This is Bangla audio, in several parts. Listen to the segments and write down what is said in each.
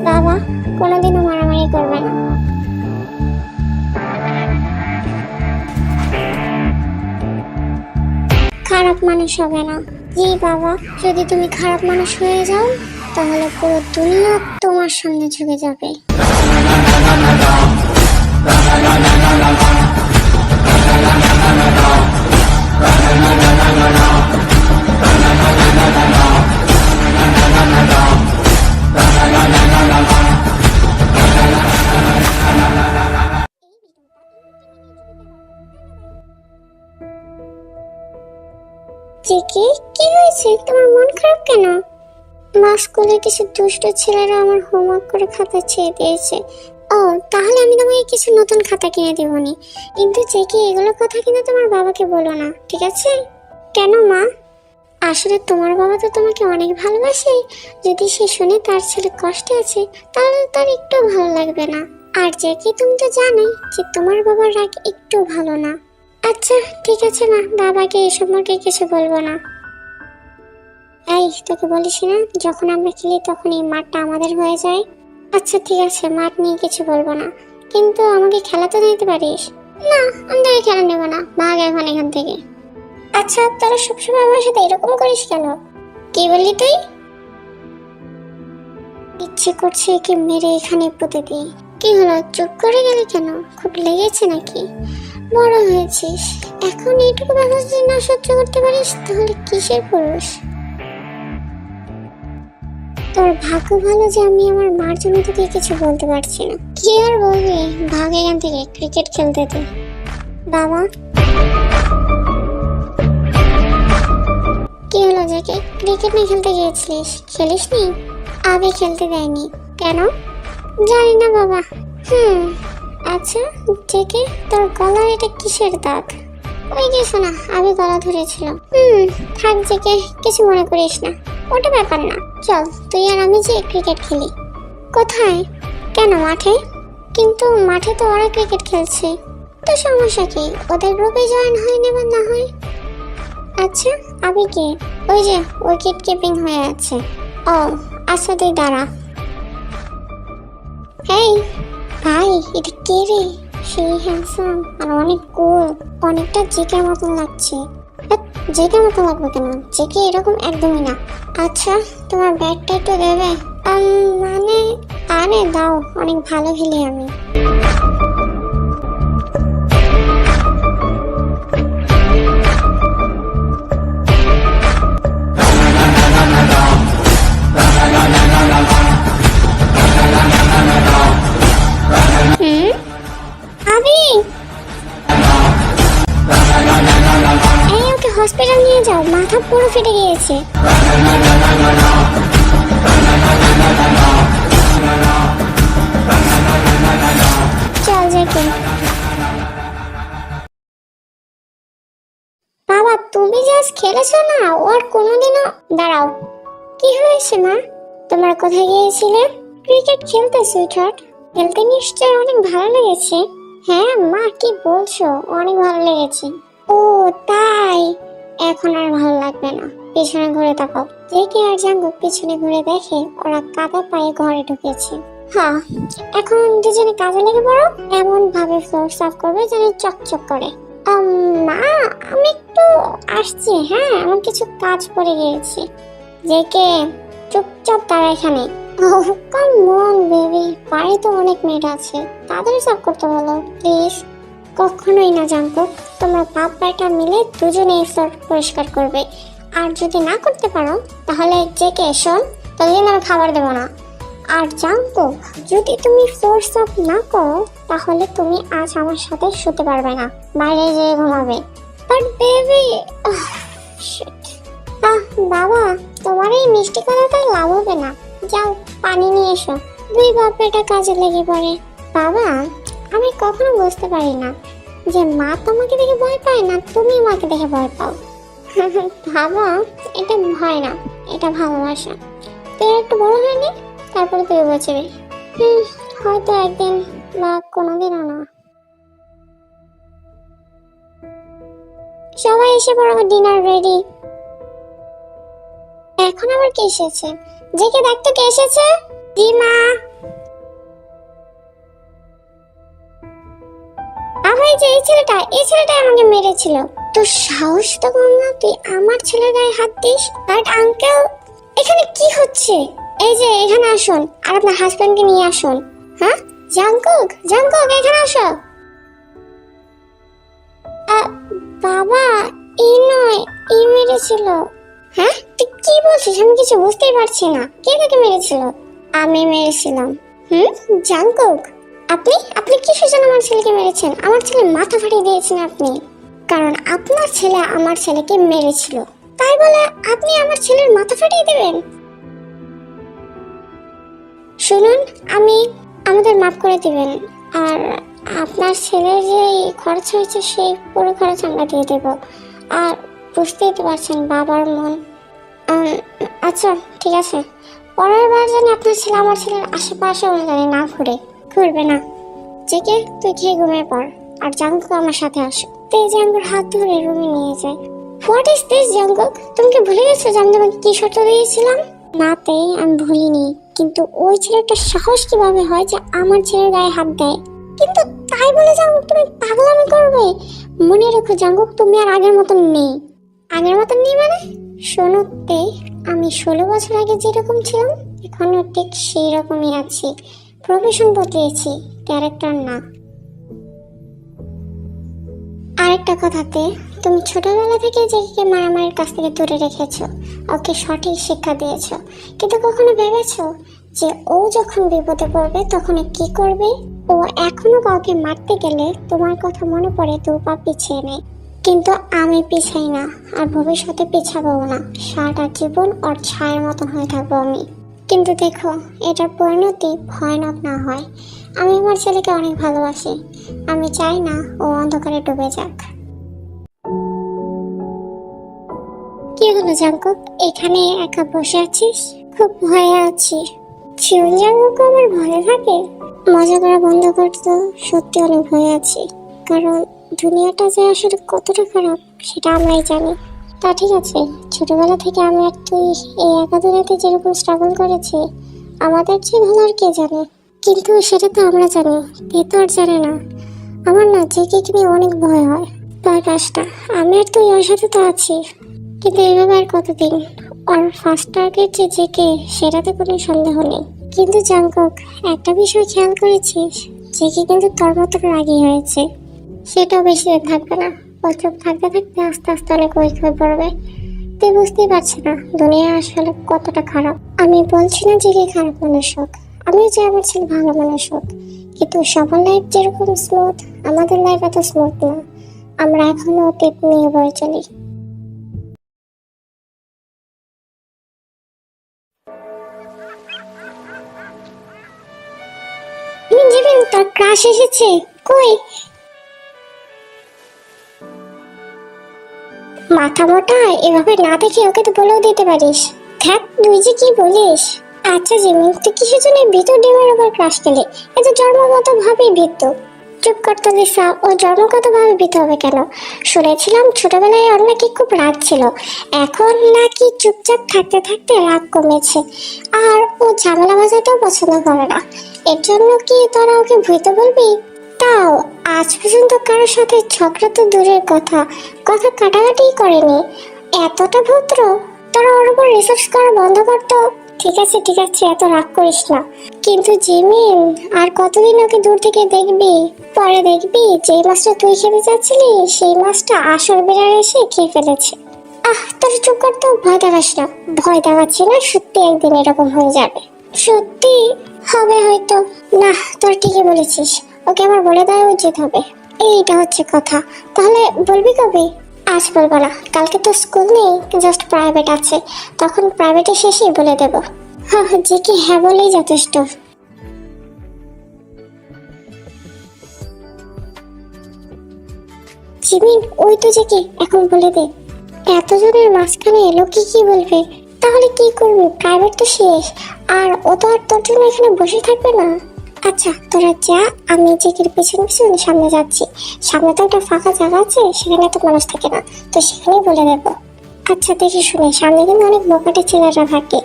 বাবা কোনোদিনও মারামারি করবে না। খারাপ মানুষ হবে না। জি বাবা, যদি তুমি খারাপ মানুষ হয়ে যাও তাহলে পুরো দুনিয়া তোমার সামনে ঝুঁকে যাবে। চিকি, কি হয়েছে? তোমার মন খারাপ কেন? মা, স্কুলে কিছু দুষ্ট ছেলেরা আমার হোমওয়ার্ক করে খাতা ছেড়ে দিয়েছে। ও, তাহলে আমি তোমাকে কিছু নতুন খাতা কিনে দেবনি। কিন্তু চিকি, এগুলো কথা কিন্তু তোমার বাবাকে বলো না, ঠিক আছে? কেন মা? আসলে তোমার বাবা তো তোমাকে অনেক ভালোবাসে। যদি সে শুনে তার ছেলে কষ্টে আছে তাহলে তার একটু ভালো লাগবে না। আর চিকি, তুমি তো জানোই যে তোমার বাবার রাগ একটু ভালো না। আচ্ছা ঠিক আছে মা, বাবাকে এই সম্পর্কে কিছু বলবো না। এই, তোকে বলিস না যখন আমরা খেলি তখন এই মাঠটা আমাদের হয়ে যায়। আচ্ছা ঠিক আছে, মাঠ নিয়ে কিছু বলবো না, কিন্তু আমাকে খেলা তো দিতে পারিস। না, আমি তোকে খেলা নেবো না, ভাগ এখন এখান থেকে। আচ্ছা, তোরা সবসময় আমার সাথে এরকম করিস কেন? কি বললি তুই? ইচ্ছে করছে একে মেরে এখানে পুঁতে দিই। কি হলো, চুপ করে গেলে কেন? খুব লেগেছে নাকি? বড় হয়েছিস, এখন এইটুকু ব্যাপার যদি না সহ্য করতে পারিস তাহলে কিসের পুরুষ? তোর ভাগ্য ভালো যে আমি আমার মার জন্য তোকে কিছু বলতে পারছি না। কি আর বলবি, ভাগ এখান থেকে, ক্রিকেট খেলতে দে। বাবা, কি হলো জেকে? ক্রিকেট নিয়ে খেলতে গিয়েছিলিস, খেলিস নি? আবে খেলতে দেয়নি কেন? জানি না বাবা। আচ্ছা জেকে, তোর গলার এটা কিসের দাগ? ওই যে শোনা, আমি গলা ধরেছিল। থাক জেকে, কিছু মনে করিস না, ওটা ব্যাপার না। চল তুই আর আমি যে ক্রিকেট খেলি। কোথায়? কেন, মাঠে? কিন্তু মাঠে তো ওরা ক্রিকেট খেলছে, তো সমস্যা কি? ওদের গ্রুপে জয়েন হয়ে নেবার না হয়। আচ্ছা, আবি কে? ওই যে উইকেট কিপিং হয়ে আছে। ও আচ্ছা, তুই দাঁড়া। হেই ভাই, এটা কে রে? সেই হ্যান্ডসাম আর অনেক কুল, অনেকটা জেকের মতন লাগছে। জেকের মতো লাগবে কেন? জেকে এরকম একদমই না। আচ্ছা, তোমার ব্যাটটা একটু দেবে? মানে, আরে দাও, অনেক ভালো খেলি আমি। আবি, এই ওকে হসপিটাল নিয়ে যাও, মাথা পুরো ফেটে গিয়েছে। চল জেকে। বাবা, তুমি যে আজ খেলেছো না, ওর কোনোদিনও। দাঁড়াও, কি হয়েছে মা? তোমরা কোথায় গিয়েছিলে? ক্রিকেট খেলতে সুইটহার্ট? খেলতে নিশ্চয় অনেক ভালো লেগেছে। হ্যাঁ মা, কি বলছো, অনেক ভালো লেগেছে। ও তাই, এখন আর ভালো লাগবে না। পিছনে ঘুরে তাকাও। জেকে আর জাঙ্গুক পিছনে ঘুরে দেখে ওরা কাদা পায়ে ঘরে ঢুকেছে। হ্যাঁ, এখন দুজনে কাজে লেগে পড়ো, এমন ভাবে ফ্লোর সাফ করবে যেন চকচক করে। মা, আমি একটু আসছি, হ্যাঁ, আমার কিছু কাজ পড়ে গিয়েছে। জেকে চুপচাপ দাঁড়া এখানে। কাম অন বেবি, বাড়িতে অনেক মেয়েরা আছে, তাদের সাফ করতে বলো প্লিজ। কখনোই না জাঙ্কুক, তোমরা বাপ বেটা মিলে দুজনে ফ্লোর পরিষ্কার করবে। আর যদি না করতে পারো তাহলে জেকে শোন, তাহলে আমি খাবার দেবো না। আর জাঙ্কুক, যদি তুমি ফ্লোর সাফ না করো তাহলে তুমি আজ আমার সাথে শুতে পারবে না, বাইরে যেয়ে ঘুমাবে। বাট বেবি, বাবা, তোমার এই মিষ্টি কথাটাই লাভ হবে না। যাও পানি নিয়ে এসো। দুই বাপ বেটা কাজে লেগে পড়ে। বাবা, আমি কখনো বুঝতে পারি না যে মা তোমাকে দেখে ভয় পায় না তুমি মাকে দেখে ভয় পাও। বাবা, এটা ভয় না, এটা ভালোবাসা। তুই একটু বড় হয়নি, তারপরে তুই বুঝবি। হয়তো একদিন বা কোনোদিনও না। সবাই এসে পড়ো, ডিনার রেডি। এখন আবার কে এসেছে? জেকে দেখ তো কে এসেছে। জি মা। আমার এই যে এই ছেলেটা আমাকে মেরেছিল। তোর সাহস তো কম না, তুই আমার ছেলের গায়ে হাত দিস। বাট আঙ্কেল, এখানে কি হচ্ছে? এই যে এখানে আসুন, আর আপনার হাজবেন্ডকে নিয়ে আসুন। হ্যাঁ, জাংকুক এখানে আসো। বাবা, এই নয়, এই মেরেছিল। হ্যাঁ, তুই কি বলছিস? আমি কিছু বুঝতেই পারছি না। কে তাকে মেরেছিল? আমি মেরেছিলাম। জাংকুক, আপনি কিসের জন্য আমার ছেলেকে মেরেছেন? আমার ছেলে মাথা ফাটিয়ে দিয়েছেন আপনি। কারণ আপনার ছেলে আমার ছেলেকে মেরেছিল, তাই বলে আপনি আমার ছেলের মাথা ফাটিয়ে দেবেন? শুনুন, আমাদের মাফ করে দিবেন, আর আপনার ছেলের যে খরচ হয়েছে সেই পুরো খরচ আমরা দিয়ে দেব। আর বুঝতেই তো পারছেন বাবার মন। আচ্ছা ঠিক আছে, পরের বার জানি আপনার ছেলে আমার ছেলের আশেপাশে জানি না ঘুরবে না। জেকে তুই খেয়ে ঘুমিয়ে পড়, আর জাঙ্কুক আমার সাথে আসো। তেজ জাঙ্কুর হাত ধরে রুমে নিয়ে যায়। What is this Jungkook? তুমি কি ভুলে গেছো যে আমি তোমাকে কি শর্ত দিয়েছিলাম? না তে, আমি ভুলিনি, কিন্তু ওই ছেলেটার সাহস কিভাবে হয় যে আমার ছেলের গায়ে হাত দেয়? কিন্তু তাই বলে জাঙ্কুক তুমি পাগলামি করবে? মনে রেখো জাঙ্কুক, তুমি আর আগের মতন নেই। আগের মতন নেই মানে? শোনো তে, আমি 16 বছর আগে যেরকম ছিলাম এখনো ঠিক সেই রকমই আছি। প্রফেশন বদলিয়েছি, ক্যারেক্টার না। আরেকটা কথাতে, তুমি ছোটবেলা থেকে জেকে মারামারির কাছ থেকে দূরে রেখেছো, ওকে সঠিক শিক্ষা দিয়েছো, কিন্তু কখনো ভেবেছো যে ও যখন বিপদে পড়বে তখন কি করবে? ও এখনো কাউকে মারতে গেলে তোমার কথা মনে পড়ে 2 পা পিছিয়ে নেয়। কিন্তু আমি পিছাই না, আর ভবিষ্যতে পিছাবো না। সারাটা জীবন ওর ছায়ের মতন হয়ে থাকবো আমি। কিন্তু দেখো, এটার পরিণতি ভয়ানক না হয়। আমি আমার ছেলেকে অনেক ভালোবাসি, আমি চাই না ও অন্ধকারে ডুবে যাক। কি হলো জাঙ্কুক, এখানে একা বসে আছিস? খুব ভয়ে আছি। জীবন জাঙ্কুক আমার ভয়ে থাকে? মজা করা বন্ধ করতো, সত্যি অনেক ভয়ে আছি। কারণ দুনিয়াটা যে আসলে কতটা খারাপ সেটা আমরাই জানি। তা ঠিক আছে, ছোটবেলা থেকে আমি আর তুই এই একা দুনিয়াতে যেরকম স্ট্রাগল করেছি, আমাদের চেয়ে ভালো আর কে জানে। কিন্তু সেটা তো আমরা জানি, তে তো আর জানে না। আমার না জেকে নিয়ে অনেক ভয় হয়। ভয় পাস না, আমি আর তুই ওর সাথে তো আছি। কিন্তু এইভাবে আর কতদিন? ওর ফার্স্ট টার্গেট যে জেকে, সেটাতে কোনো সন্দেহ নেই। কিন্তু জাঙ্কুক, একটা বিষয় খেয়াল করেছিস? জেকে কিন্তু তোর মতো রাগী হয়েছে। সেটাও বেশি দিন থাকবে না। ও চুপ থাকতে থাকতে আস্তে আস্তে অনেক উইক হয়ে পড়বে। তুই বুঝতেই পারছি না দুনিয়া আসলে কতটা খারাপ। আমি বলছি না জেকে খারাপ মানুষ হোক, আমিও চাই আমার ছেলে ভালো মানুষ হোক, কিন্তু সবার লাইফ যেরকম স্মুথ, আমাদের লাইফ এত স্মুথ না। আমরা এখনো অতীত নিয়ে বয়ে চলি। জীবন, তোর ক্রাশ এসেছে? কই? মাথা মোটা, এভাবে না দেখে ওকে তো বলেও দিতে পারিস। ধ্যাত, তুই যে কি বলিস। আচ্ছা জিমিন, তুই কিসের জন্য ভিতর ডিমের উপর ক্রাশ খেলি? এ তো জন্মগত ভাবেই ভীতু। চুপ করতো লিসা, ও জন্মগত ভাবে ভীতু হবে কেন? শুনেছিলাম ছোটবেলায় ওর নাকি খুব রাগ ছিল, এখন নাকি চুপচাপ থাকতে থাকতে রাগ কমেছে। আর ও ঝামেলা বাজাতেও পছন্দ করে না। এর জন্য কি তোরা ওকে ভীতু বলবি? তাও আজ পর্যন্ত কারোর সাথে ঝগড়া তো দূরের কথা, কথা কাটাকাটিই করেনি। এতটা ভদ্র। তোরা ওর উপর রিসার্চ করা বন্ধ করতো। ঠিক আছে ঠিক আছে, এত রাগ করিস না। কিন্তু জিমিন, আর কতদিন ওকে দূর থেকে দেখবি? পরে দেখবি যে মাছটা তুই খেতে চাচ্ছিলি সেই মাছটা আসল বিড়াল এসে খেয়ে ফেলেছে। তোর চুপ করতো, ভয় দেখাস না। ভয় দেখাচ্ছি না, সত্যি একদিন এরকম হয়ে যাবে। সত্যি হবে হয়তো। না, তোর ঠিকই বলেছিস, ওকে আমার বলে দেওয়া উচিত হবে। এইটা হচ্ছে কথা। তাহলে বলবি কবে? আজ বলবো না, কালকে তো স্কুল নেই, জাস্ট প্রাইভেট আছে, তখন প্রাইভেটে শেষেই বলে দেবো। হ্যাঁ, যে কি হ্যাঁ বলেই যথেষ্ট। জিমিন, ওই তো যে কি, এখন বলে দে। এতজনের মাঝখানে লোকে কি বলবে? তাহলে কি করবি? প্রাইভেট তো শেষ, আর ও তো আর তোর জন্য এখানে বসে থাকবে না। আচ্ছা তোরা যা, আমি জেকের পিছন পিছন সামনে যাচ্ছি। সামনে তো একটা ফাঁকা জায়গা আছে, সেখানে তো মানুষ থাকে না, তো সেখানেই বলে দেবো। আচ্ছা দেখে শুনে, সামনে কিন্তু অনেক বোকাটে ছেলেরা থাকে।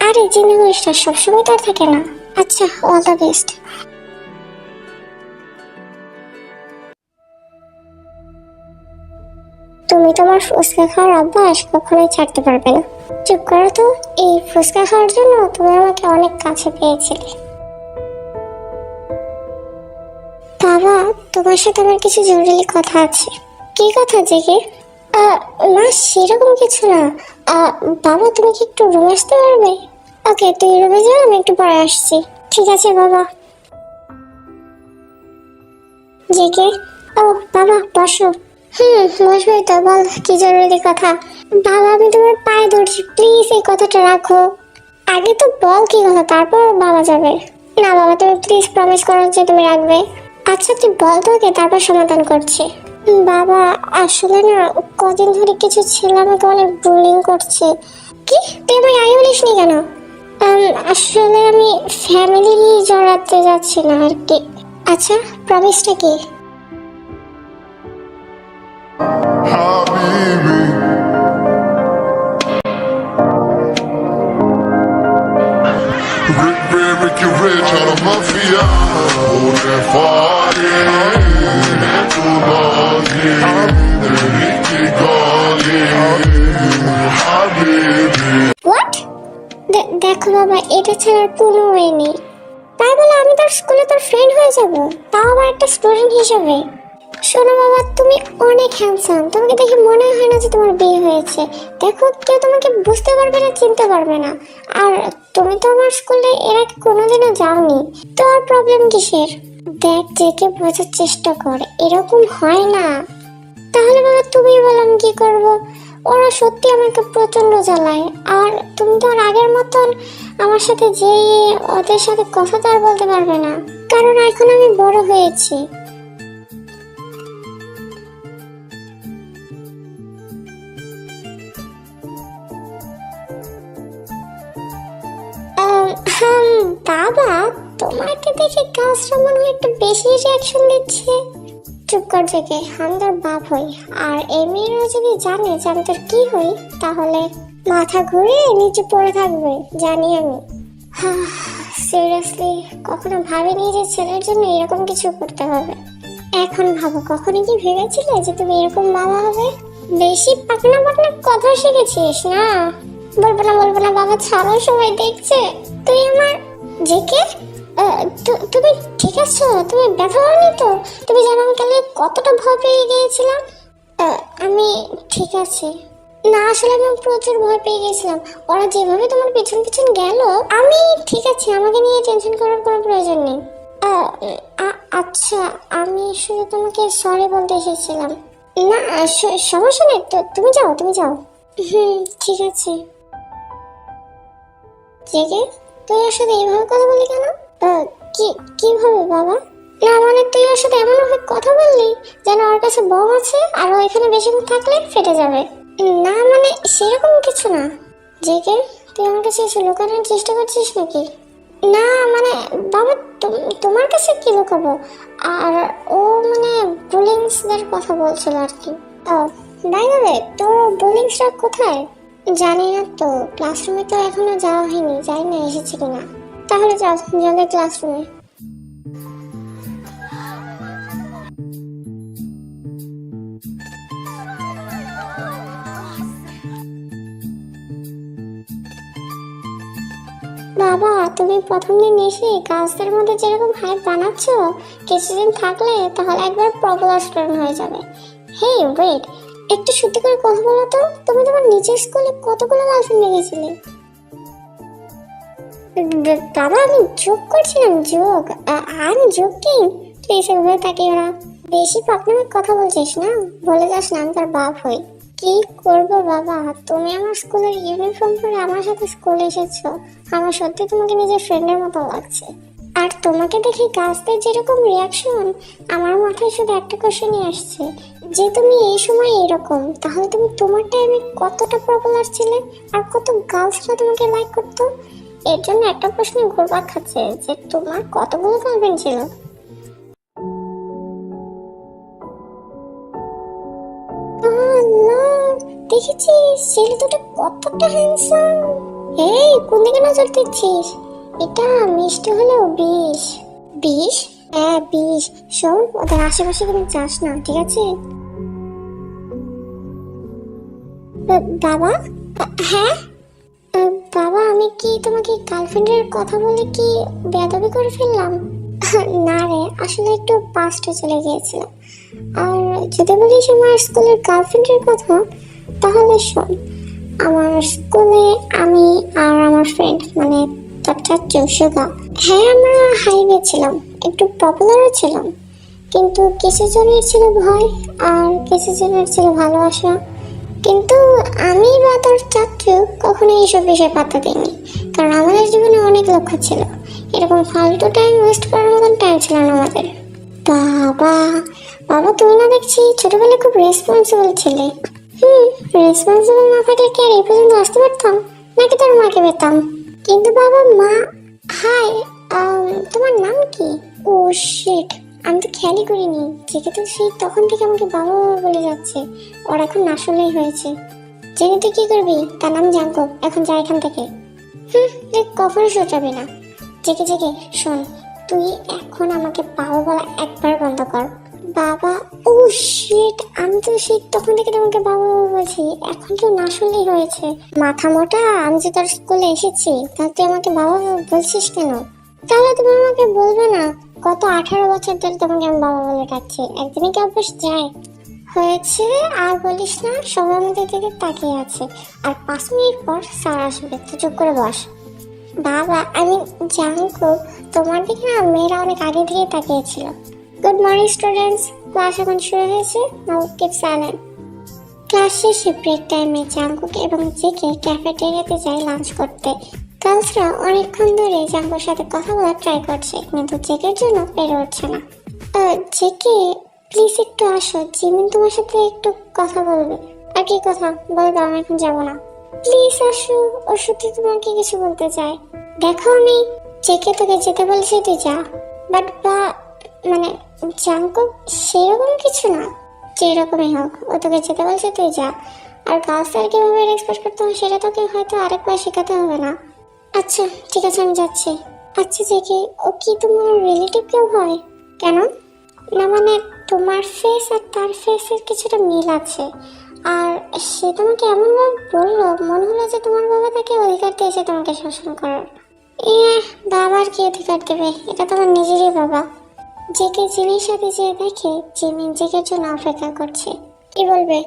আরে চিন্তা করিস না, সবসময় তো আর থাকে না। আচ্ছা, অল দ্য বেস্ট। তুমি তোমার ফুচকা খাওয়ার অভ্যাস কখনোই ছাড়তে পারবে না। চুপ করো তো, এই ফুচকা খাওয়ার জন্য তুমি আমাকে অনেক কাছে পেয়েছিলে। বাবা, তোমার সাথে আমার কিছু জরুরি কথা আছে। কি কথা জেগে? মা, সেরকম কিছু না। বাবা, তুমি কি একটু রুমে আসতে পারবে? ওকে, তুই রুমে যাও, আমি একটু পরে আসছি। ঠিক আছে বাবা। জেগে? ও বাবা, বসো। বসবোই তো, বল কি জরুরি কথা। বাবা, আমি তোমার পায়ে ধরছি, প্লিজ এই কথাটা রাখো। আগে তো বল কি কথা, তারপর বাবা যাবে। না বাবা, তুমি প্লিজ প্রমিস করো যে তুমি রাখবে। আচ্ছা তুই বল তো, ওকে তারপর সমাধান করছি। বাবা, আসলে না, কদিন ধরে কিছু ছেলে আমাকে অনেক বুলিং করছে। কি? তুই আমাকে আগে বলিসনি কেন? আসলে আমি ফ্যামিলি জড়াতে যাচ্ছি না আর কি। আচ্ছা, প্রমিসটা কি? Make you rich out of mafia. Oh, that fire. Tu love Ricky Goli. Habibi. What? দেখো বাবা, এটা ছাড়ার কোনো ওয়ে নেই। তাই বলে আমি তোর স্কুলে তোর ফ্রেন্ড হয়ে যাব, তাও আবার একটা স্টুডেন্ট হিসেবে? শোনো বাবা, তুমি অনেক হ্যান্ডসাম, তোমাকে দেখে মনে হয় না যে তোমার বিয়ে হয়েছে। দেখো, কেউ তোমাকে বুঝতে পারবে না, চিনতে পারবে না। আর তুমি তো আমার স্কুলে এর আগে কোনোদিনও যাওনি, তো আর প্রবলেম কিসের? দেখ, যেকে বোঝার চেষ্টা কর, এরকম হয় না। তাহলে বাবা তুমি বলো, আমি কি করবো? ওরা সত্যি আমাকে প্রচন্ড জ্বালায়। আর তুমি তো আর আগের মতন আমার সাথে যে ওদের সাথে কথা তো আর বলতে পারবে না, কারণ এখন আমি বড় হয়েছি। বাবা, তোমাকে দেখে কাজটা মনে হয় একটু বেশি রিয়াকশন দিচ্ছে। চুপ কর জেগে, আমি তোর বাপ হই। আর এমনিও যদি জানে যে আমি তোর কি হই, তাহলে মাথা ঘুরে নিচে পড়ে থাকবে, জানি আমি। সিরিয়াসলি কখনো ভাবিনি যে ছেলের জন্য এরকম কিছু করতে হবে। এখন ভাবো, কখনো কি ভেবেছিলে যে তুমি এরকম বাবা হবে? বেশি পাকনা পাকনা কথা শিখেছিস না। বলবো না বলবো না বাবা, ছাড়ো, সবাই দেখছে। তুই আমার জেকে, তুমি ঠিক আছো? তুমি ব্যথা হয়নি তো? তুমি জানো আমি কালকে কতটা ভয় পেয়ে গিয়েছিলাম। আমি ঠিক আছে। না, আসলে আমি প্রচুর ভয় পেয়ে গেছিলাম। ওরা যেভাবে তোমার পিছন পিছন গেল। আমি ঠিক আছে, আমাকে নিয়ে টেনশন করার কোনো প্রয়োজন নেই। আচ্ছা, আমি শুধু তোমাকে সরি বলতে এসেছিলাম। না, সমস্যা নেই তো, তুমি যাও, তুমি যাও। ঠিক আছে। জেগে, তুই ওর সাথে এইভাবে কথা বললি কেন? কিভাবে বাবা? না মানে, তুই ওর সাথে এমন ভাবে কথা বললি যেন ওর কাছে বম আছে আর ও এখানে বেশিক্ষণ থাকলে ফেটে যাবে। না মানে, সেরকম কিছু না। জেগে, তুই আমার কাছে এসে লুকানোর চেষ্টা করছিস নাকি? না মানে বাবা, তোমার কাছে কি লুকাবো? আর ও মানে বুলিংসদের কথা বলছিল আর কি। ও, বাই দ্য ওয়ে, তোর বুলিংসরা কোথায়? জানি না তো, ক্লাসরুমে তো এখনো যাওয়া হয়নি, জানি না এসেছে কিনা। তাহলে যাও জলদি ক্লাসরুমে। বাবা, তুমি প্রথম দিন এসে কাজদের মধ্যে যেরকম হাইপ বানাচ্ছ, কিছুদিন থাকলে তাহলে একবার পপুলার স্টুডেন্ট হয়ে যাবে। হেই ওয়েট, একটু সত্যি করে কথা বলো তো, তুমি তোমার নিজের স্কুলে কতগুলো গার্লফ্রেন্ড দেখেছিলে? বাবা, আমি জোক করছিলাম, জোক। আমি জোক কি? প্লিজ এভাবে তাকিও না। বেশি পাকনামে কথা বলছিস না, বলে যাস না আমি তোর বাপ হই। কি করবো বাবা, তুমি আমার স্কুলের ইউনিফর্ম পরে আমার সাথে স্কুলে এসেছো, আমার সত্যি তোমাকে নিজের ফ্রেন্ডের মতো লাগছে। আর তোমাকে দেখে গাছদের যেরকম রিয়াকশন, আমার মাথায় শুধু একটা কোশ্চেনই আসছে, যে তুমি এই সময় এরকম, তাহলে তুমি তোমার টাইমে কতটা পপুলার ছিলে আর কত গার্লসরা তোমাকে লাইক করতো? এর জন্য একটা প্রশ্ন ঘুরপাক খাচ্ছে, যে তোমার কতগুলো গার্লফ্রেন্ড ছিল? দেখেছিস ছেলে দুটো কতটা হ্যান্ডসাম। এই কোন দিকে নজর দিচ্ছিস? এটা মিষ্টি হলেও বিষ। বিষ? হ্যাঁ বিষ। শোন, ওদের আশেপাশে কিন্তু যাস না, ঠিক আছে? বাবা? হ্যাঁ বাবা, আমি কি তোমাকে গার্লফ্রেন্ডের কথা বলে কি বেয়াদবি করে ফেললাম? না রে, আসলে একটু পাস্টে চলে গিয়েছিলাম। আর যদি বলিস আমার স্কুলের গার্লফ্রেন্ডের কথা, তাহলে শোন, আমার স্কুলে আমি আর আমার ফ্রেন্ড মানে তার চাচু সুগা, হ্যাঁ আমরা হাইওয়ে ছিলাম, একটু পপুলারও ছিলাম, কিন্তু কিছু জনের ছিল ভয় আর কিছু জনের ছিল ভালোবাসা। কিন্তু আমি বা তোর চাচু কখনো এইসব বিষয়ে পাত্তা দিইনি, কারণ আমাদের জীবনে অনেক লক্ষ্য ছিল। এরকম ফালতু টাইম ওয়েস্ট করার মতন টাইম ছিল না আমাদের। বাবা, বাবা তুমি না দেখছি ছোটবেলায় খুব রেসপন্সিবল ছিলে। রেসপন্সিবল না থাকলে কি আর এই পর্যন্ত আসতে পারতাম, নাকি তোর মাকে পেতাম? কিন্তু বাবা মা, হাই, তোমার নাম কি? ও শিট, আমি তো খেয়ালই করিনি। জেগে তো সেই তখন থেকে আমাকে বাবা বাবা বলে যাচ্ছে। ওর এখন আসলেই হয়েছে। জেনে তুই কি করবি? তার নাম জানকো। এখন যা এখান থেকে। তুই কখনো সোচাবি না। জেগে জেগে শোন, তুই এখন আমাকে বাবা বলা একবার বন্ধ কর। বাবা? ও শিট, আমি তো সেই তখন থেকে তোমাকে বাবা বাবা বলছি, এখন তো আসলেই হয়েছে। মাথা মোটা, আমি যে তোর স্কুলে এসেছি তাহলে তুই আমাকে বাবা বাবা বলছিস কেন? তাহলে তুমি আমাকে বলবে না গত 18 বছর ধরে তোমাকে আমি বাবা বলে ডাকছি, একদিনে কি অভ্যাস যায়? হয়েছে, আর বলিস না, সবাই আমাদের দিকে তাকিয়ে আছে, আর 5 মিনিট পর স্যার আসবে, তুই চুপ করে বস। বাবা আমি জানকো, তোমার দিকে না মেয়েরা অনেক আগে থেকে তাকিয়েছিল। গুড মর্নিং স্টুডেন্টস, ক্লাস এখন শুরু হয়েছে, নাও কিপ সাইলেন্ট। ক্লাস শেষে ব্রেক টাইমে জাঙ্কুক এবং জেকে ক্যাফেটেরিয়াতে যায় লাঞ্চ করতে। গার্লসরা অনেকক্ষণ ধরে জাঙ্কুর সাথে কথা বলার ট্রাই করছে, কিন্তু জেকের জন্য পেরে উঠছে না। জেকে প্লিজ একটু আসো, জিমিন তোমার সাথে একটু কথা বলবে। আর কি কথা বলে দাও, আমি এখন যাবো না। প্লিজ আসো, ওর সত্যি তোমাকে কিছু বলতে চাই। দেখো আমি জেকে তোকে যেতে বলছি, তুই যা। বাট মানে জাঙ্কুক সেরকম কিছু না, যেরকমই হোক ও তোকে যেতে বলছে, তুই যা। আর গার্লসদের কিভাবে রেসপেক্ট করতে হয় সেটা তোকে হয়তো আরেকবার শেখাতে হবে না। আচ্ছা ঠিক আছে, আমি যাচ্ছি। আচ্ছা জেকে, ও কি তোমার রিলেটিভ কেউ হয়? কেন? না মানে তোমার ফেস আর তার ফেসের কিছুটা মিল আছে, আর সে তোমাকে এমনভাবে বললো মনে হলো যে তোমার বাবা তাকে অধিকার দিয়েছে তোমাকে শাসন করার। বাবার কি অধিকার দেবে, এটা তোমার নিজেরই বাবা। জেকে জিমির সাথে যেয়ে দেখে জিমি জেকের জন্য অপেক্ষা করছে। কি বলবে?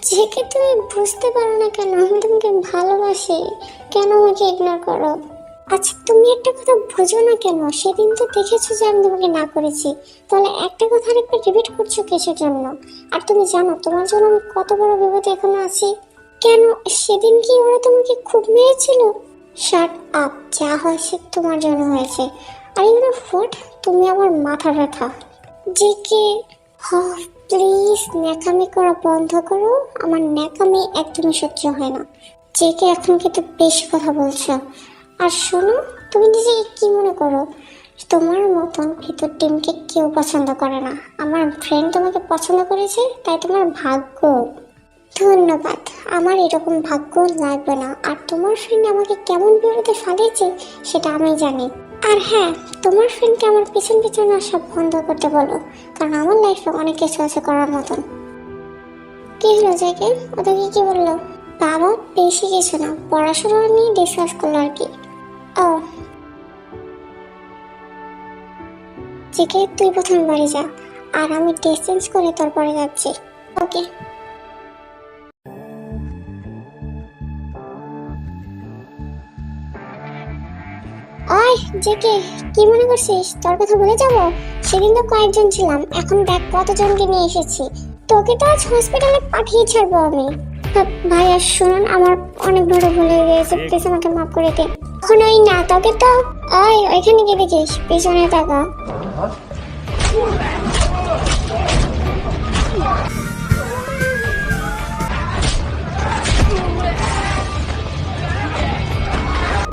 জেকে তুমি বুঝতে পারো না কেন আমি তোমাকে ভালোবাসি, কেন আমাকে ইগনোর করো? আচ্ছা তুমি একটা কথা বোঝো না কেন? সেদিন তো দেখেছো যে আমি তোমাকে না করেছি, তাহলে একটা কথা আরেকবার রিপিট করছো কিসের জন্য? আর তুমি জানো তোমার জন্য আমি কত বড় বিপদে এখনো আছি। কেন সেদিন কি ওরা তোমাকে খুব মেরেছিল? শাট আপ, যা হয়েছে তোমার জন্য হয়েছে। আর ইউনো হোয়াট, তুমি আমার মাথা ব্যথা। জেকে প্লিজ ন্যাকামি করা বন্ধ করো, আমার ন্যাকামি একদমই সহ্য হয় না। জেকে এখন কিন্তু বেশি কথা বলছো। আর শোনো, তুমি নিজেকে কি মনে করো? তোমার মতন ভিতর টিমকে কেউ পছন্দ করে না। আমার ফ্রেন্ড তোমাকে পছন্দ করেছে, তাই তোমার ভাগ্য। ধন্যবাদ, আমার এরকম ভাগ্য লাগবে না। আর তোমার ফ্রেন্ড আমাকে কেমন বিপদে ফালিয়েছে সেটা আমি জানি। আর হ্যাঁ, তোমার ফ্রেন্ডকে আমার পিছন পিছন আসা বন্ধ করতে বলো, কারণ আমার লাইফে অনেক কিছু আছে করার মতন। কি হলো জেকে, ওদেরকে কি বললো? বাবা বেশি কিছু না, পড়াশোনা নিয়ে ডিসকাস করলো আর কি। ও জেকে, তুই প্রথমে বাড়ি যা, আর আমি ড্রেস চেঞ্জ করে তোর পরে যাচ্ছি। ওকে। ওই জেকে, কি মনে করছিস তোর কথা ভুলে যাব? সেদিন তো কয়েকজন ছিলাম, এখন দেখ কতজনকে নিয়ে এসেছি। তোকে তো আজ হসপিটালে পাঠিয়ে ছাড়বো আমি। ভাই আর শুনুন, আমার অনেক বড় ভুল হয়ে গেছে, প্লিজ আমাকে মাফ করে দে। এখনই না, তোকে তো ওইখানে গিয়ে দেখিস, পিছনে টাকা।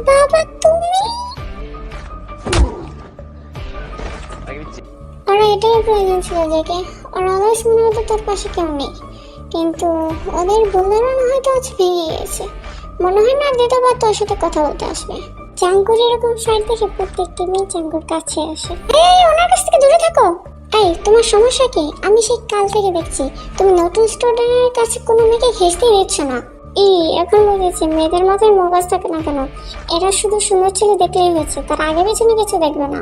বাবা তুমি, ওরা এটাই প্রয়োজন ছিল জেকে। ওরা অলওয়েজ মনে হতো তোর পাশে কেউ নেই, কিন্তু ওদের বললেও না হয়তো আজ ভেঙে গেছে। মনে হয় না দ্বিতীয়বার তোর সাথে কথা বলতে আসবে। জাঙ্কুর এরকম সাইড দেখে প্রত্যেকটি মেয়ে জাঙ্কুর কাছে আসে। এই ওনার কাছ থেকে দূরে থাকো। এই তোমার সমস্যা কি? আমি সেই কাল থেকে দেখছি তুমি নতুন স্টুডেন্টের কাছে কোনো মেয়েকে ঘেঁষতেই দিচ্ছ না। এখন বুঝেছি মেয়েদের মাথায় মগজ থাকে না কেন। এরা শুধু সুন্দর ছেলে দেখলেই হয়েছে, তার আগে পেছনে কিছু দেখবে না।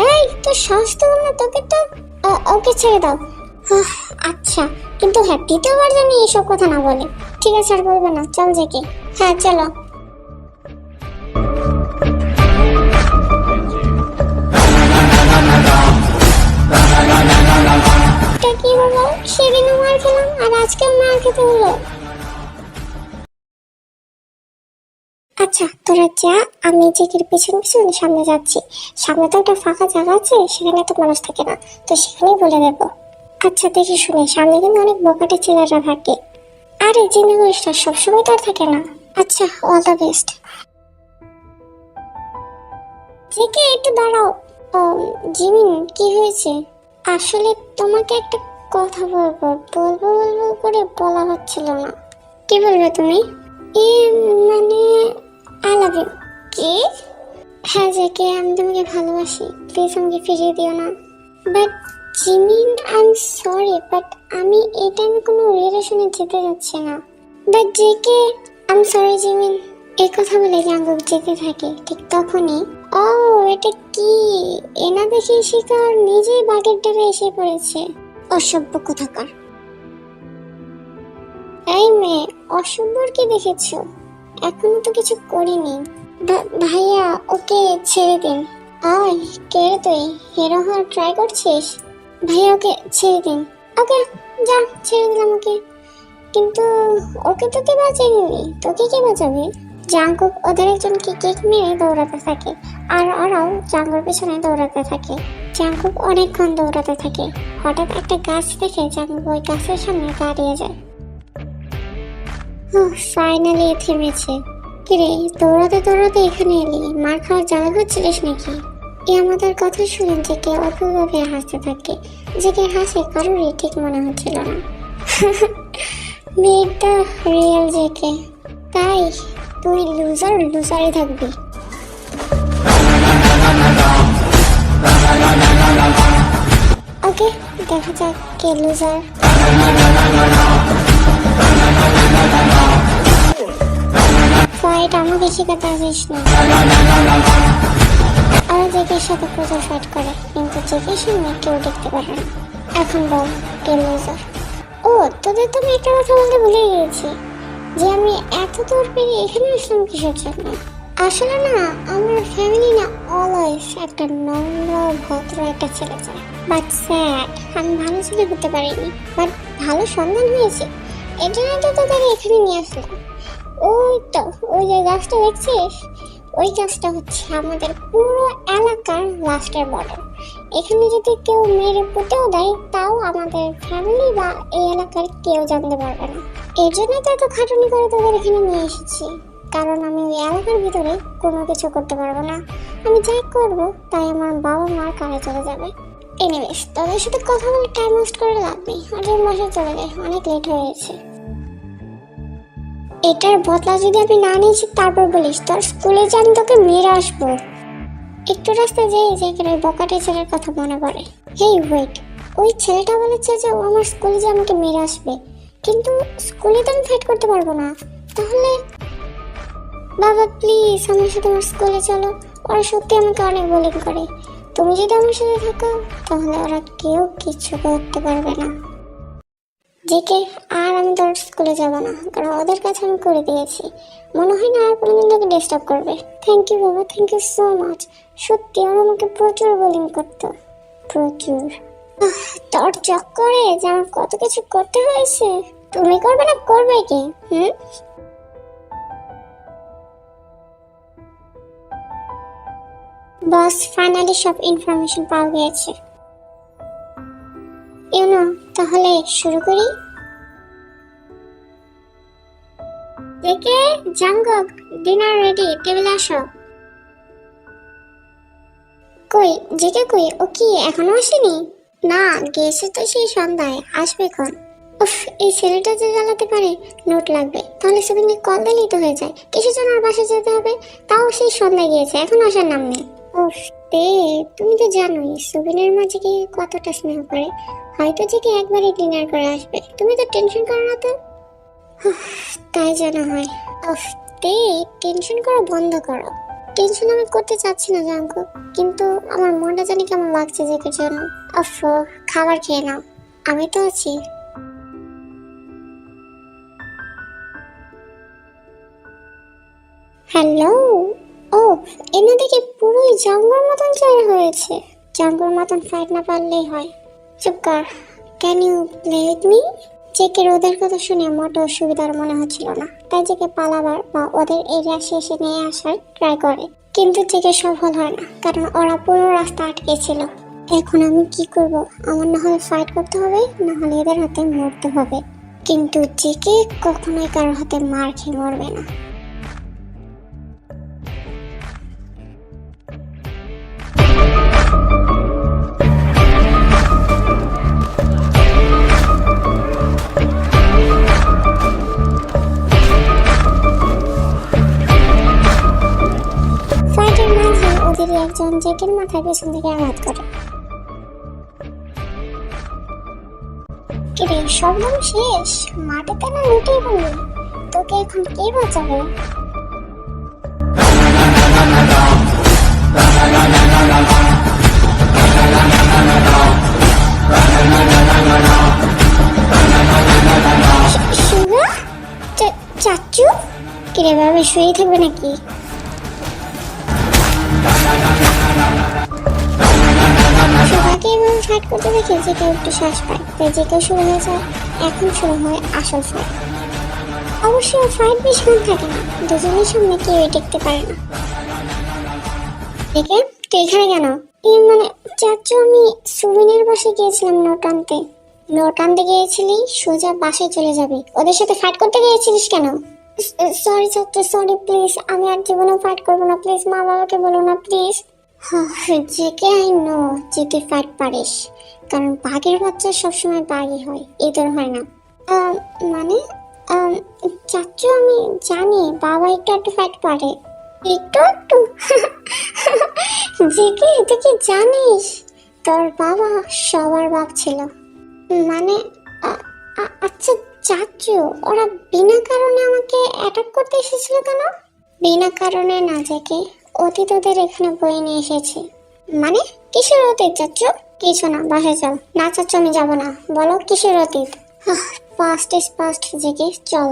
এই তোর সাহস তো বল না, তোকে তো ওকে ছেড়ে দাও। আচ্ছা, কিন্তু হ্যাঁ দ্বিতীয়বার জানি এইসব কথা না বলে। ঠিক আছে, আর বলবে না, চল জেকে। হ্যাঁ চলো। এটা কি বলো, সেদিনও মার খেলাম আর আজকেও মার খেতে হলো। আচ্ছা তোরা যা, আমি জেকের পিছন পিছন সামনে যাচ্ছি। সামনে তো একটা ফাঁকা জায়গা আছে, সেখানে তো মানুষ থাকে না, তো সেখানেই বলে দেবো। আচ্ছা দেখে শুনে, সামনে কিন্তু অনেক বকাটে ছেলেরা থাকে। আরে চিন্তা করিস না, সবসময় তো আর থাকে না। আচ্ছা, অল দ্য বেস্ট। জেকে একটু দাঁড়াও। জিমিন কি হয়েছে? আসলে তোমাকে একটা কথা বলবো বলবো বলবো করে বলা হচ্ছিল না। কি বলবে তুমি? এ মানে আই লাভ ইউ। কি? হ্যাঁ জেকে, আমি তোমাকে ভালোবাসি, প্লিজ আমাকে ফিরিয়ে দিও না। But Jimin, I am sorry, but আমি এই টাইমে কোনো রিলেশনে যেতে যাচ্ছি না। But JK, I am sorry Jimin. এই কথা বলে জাঙ্গুক যেতে থাকে, ঠিক তখনই ও এটা কি, এনা দেখে শিকার নিজেই বাঘের ডালে এসে পড়েছে। অসভ্য কোথাকার। এই মেয়ে, অসভ্যর কি দেখেছো? এখনো তো কিছু করিনি। ভাইয়া ওকে ছেড়ে দিন। আয় কে রে তুই, হিরো হওয়ার ট্রাই করছিস? ভাইয়া ওকে ছেড়ে দিন। ওকে যা, ছেড়ে দিলাম ওকে। কিন্তু ওকে তো কে বাঁচায়নি, তোকে কে বাঁচাবে? জাঙ্কুক ওদের একজনকে কেক মেরে দৌড়াতে থাকে, আর ওরাও জাঙ্কুর পেছনে দৌড়াতে থাকে। জাঙ্কুক অনেকক্ষণ দৌড়াতে থাকে। হঠাৎ একটা গাছ দেখে জাঙ্কুক ওই গাছের সামনে দাঁড়িয়ে যায়। ফাইনালি থেমেছে। কিরে, দৌড়াতে দৌড়াতে এখানে এলি, মার খাওয়ার জ্বালা করছিলিস নাকি? এ আমাদের কথা শুনে জেকে অদ্ভুতভাবে হাসতে থাকে। জেকে হাসে কারোরই ঠিক মনে হচ্ছিল না। মেয়েটা রিয়েল জেকে। তাই তুই লুজারই থাকবি। ওকে, দেখা যাক কে লুজার। ফাইট আমাকে শেখাতে আসিস না। ওরা জেকের সাথে প্রচুর ফাইট করে, কিন্তু জেকের সামনে কেউ দেখতে পারে না। এখন বল কে লুজার? ও তোদের তো আমি একটা কথা বলতে ভুলে গিয়েছি, যে আমি এত দূর পেরিয়ে এখানে আসলাম কিসের জন্য। আসলে না, আমার ফ্যামিলি না অলওয়েজ একটা নম্র ভদ্র একটা ছেলে চায়। বাট স্যাড, আমি ভালো ছেলে হতে পারিনি, বাট ভালো সন্তান হয়েছে। এই জন্য তো তোদের এখানে নিয়ে আসলাম। ওই তো, ওই যে গাছটা দেখছিস, ওই গাছটা হচ্ছে আমাদের পুরো এলাকার লাস্টের বর্ডার। এখানে যদি কেউ মেরে পুঁতেও দেয়, তাও আমাদের ফ্যামিলি বা এই এলাকার কেউ জানতে পারবে না। এর জন্য তো এত খাটুনি করে তোদের এখানে নিয়ে এসেছি, কারণ আমি ওই এলাকার ভিতরে কোনো কিছু করতে পারবো না। আমি যা করবো তাই আমার বাবা মার কানে চলে যাবে। এনিওয়েজ, তোদের সাথে কথা বলে টাইম ওয়েস্ট করে লাভ নেই, আর বাসায় চলে যায়, অনেক লেট হয়ে গেছে। এটার বদলা যদি আমি না নিয়েছি তারপর বলিস তোর স্কুলে যে আমি তোকে মেরে আসবো। একটু রাস্তা যেয়ে যেখানে ওই বকাটে ছেলের কথা মনে পড়ে। হেই ওয়েট, ওই ছেলেটা বলেছে যে ও আমার স্কুলে যে আমাকে মেরে আসবে, কিন্তু স্কুলে তো আমি ফাইট করতে পারবো না। তাহলে বাবা প্লিজ আমার সাথে আমার স্কুলে চলো, ওরা সত্যি আমাকে অনেক বোলিং করে। তুমি যদি আমার সাথে থাকো তাহলে ওরা কেউ কিছু করতে পারবে না। জেকে, আর আমি তোর স্কুলে যাব না, কারণ ওদের কাছে আমি করে দিয়েছি। মনে হয় না আর কোনোদিন তোকে ডিস্টার্ব করবে। থ্যাংক ইউ বাবা, থ্যাংক ইউ সো মাচ। সত্যি ওরা আমাকে প্রচুর বোলিং করতো, প্রচুর। তোর চক্করে যে আমার কত কিছু করতে হয়েছে। তুমি করবে না, করবে কি? বস, ফাইনালি সব ইনফরমেশন পাওয়া গিয়েছে। তাহলে শুরু করি। দেখে জাঙ্গক, ডিনার রেডি, টেবিলে আসো। কই জেকে কই, ও কি এখনো আসেনি? না, গেছে তো সেই সন্ধ্যায়, আসবে এখন। ও উফ, এই ছেলেটা যে জ্বালাতে পারে। নোট লাগবে, তাহলে সুবিনকে কল দিলেই তো হয়ে যায়। কিসের জন্য আর বাসায় যেতে হবে? তাও সেই সন্ধ্যা গিয়েছে, এখন আসার নাম নেই। উফ তে, তুমি তো জানোই সুবিনের মাঝে কি কতটা স্নেহ করে। হয়তো যে কি একবারই ডিনার করে আসবে, তুমি তো টেনশন করো না তো। উফ, তাই যেন হয়। উফ তে, টেনশন করা বন্ধ করো। টেনশন আমি করতে চাচ্ছি না জাঙ্কু, কিন্তু আমার মনটা জানি কেমন লাগছে জেকের জন্য। উফ, খাবার খেয়ে নাও, আমি তো আছি। হ্যালো। ও, এনে দেখি পুরোই জঙ্গল মতন তৈরি হয়েছে। জঙ্গল মতন ফাইট না পারলেই হয়। চুপ কর। Can you play with me? জেকের ওদের কথা শুনে মোটেও সুবিধার মনে হচ্ছিল না, তাই জেকে পালাবার বা ওদের এরিয়া শেষে নিয়ে আসার ট্রাই করে, কিন্তু জেকে সফল হয় না, কারণ ওরা পুরো রাস্তা আটকে ছিল। এখন আমি কি করব? আমার না হলে ফাইট করতে হবে, না হলে এদের হাতে মরতে হবে। কিন্তু জেকে কখনোই কারোর হাতে মার খেয়ে মরবে না। ফাইটের মাঝে ওদেরই একজন জেকের মাথার পেছন থেকে আঘাত করে। কিরে, শব্দ শেষ? মাটিতে না লুটিয়ে পড়লি? তোকে এখন কে বাঁচাবে? শুভা? চাচু? কিরে বাবা, শুয়ে থাকবে নাকি? সবাইকে এভাবে ফাইট করতে দেখে যে কেউ একটু শ্বাস পায়, তাই যে কেউ শুরু হয়ে যায়। এখন শুরু হয় আসল ফাইট। অবশ্যই ফাইট বেশিক্ষণ থাকে না, দুজনের সামনে কেউই টিকতে পারে না। দেখে তুই এখানে কেন? মানে চাচু, আমি সুবিনের বাসে গিয়েছিলাম নোট আনতে। নোট আনতে গিয়েছিলি? সোজা বাসায় চলে যাবি। ওদের সাথে ফাইট করতে গিয়েছিলিস কেন? সরি চাচু, সরি প্লিজ, আমি আর জীবনে ফাইট করবো না, প্লিজ মা বাবাকে বলো না প্লিজ। জেকে আই নো যে তুই ফাইট পারিস, কারণ বাঘের বাচ্চা সবসময় বাঘই হয়, এদের হয় না। মানে চাচু, আমি জানি বাবা একটু একটু ফাইট পারে। একটু একটু? জেকে তুই কি জানিস তোর বাবা সবার বাপ ছিল? মানে আচ্ছা চাচু, ওরা বিনা কারণে আমাকে অ্যাটাক করতে এসেছিল কেন? বিনা কারণে না জেকে, অতীত ওদের এখানে বয়ে নিয়ে এসেছি। মানে কিসের অতীত চাচু? কিছু না, বাসায় চল। না চাচু, আমি যাব না। বলো কিসের অতীত? পাস্ট ইজ পাস্ট জেকে, চল।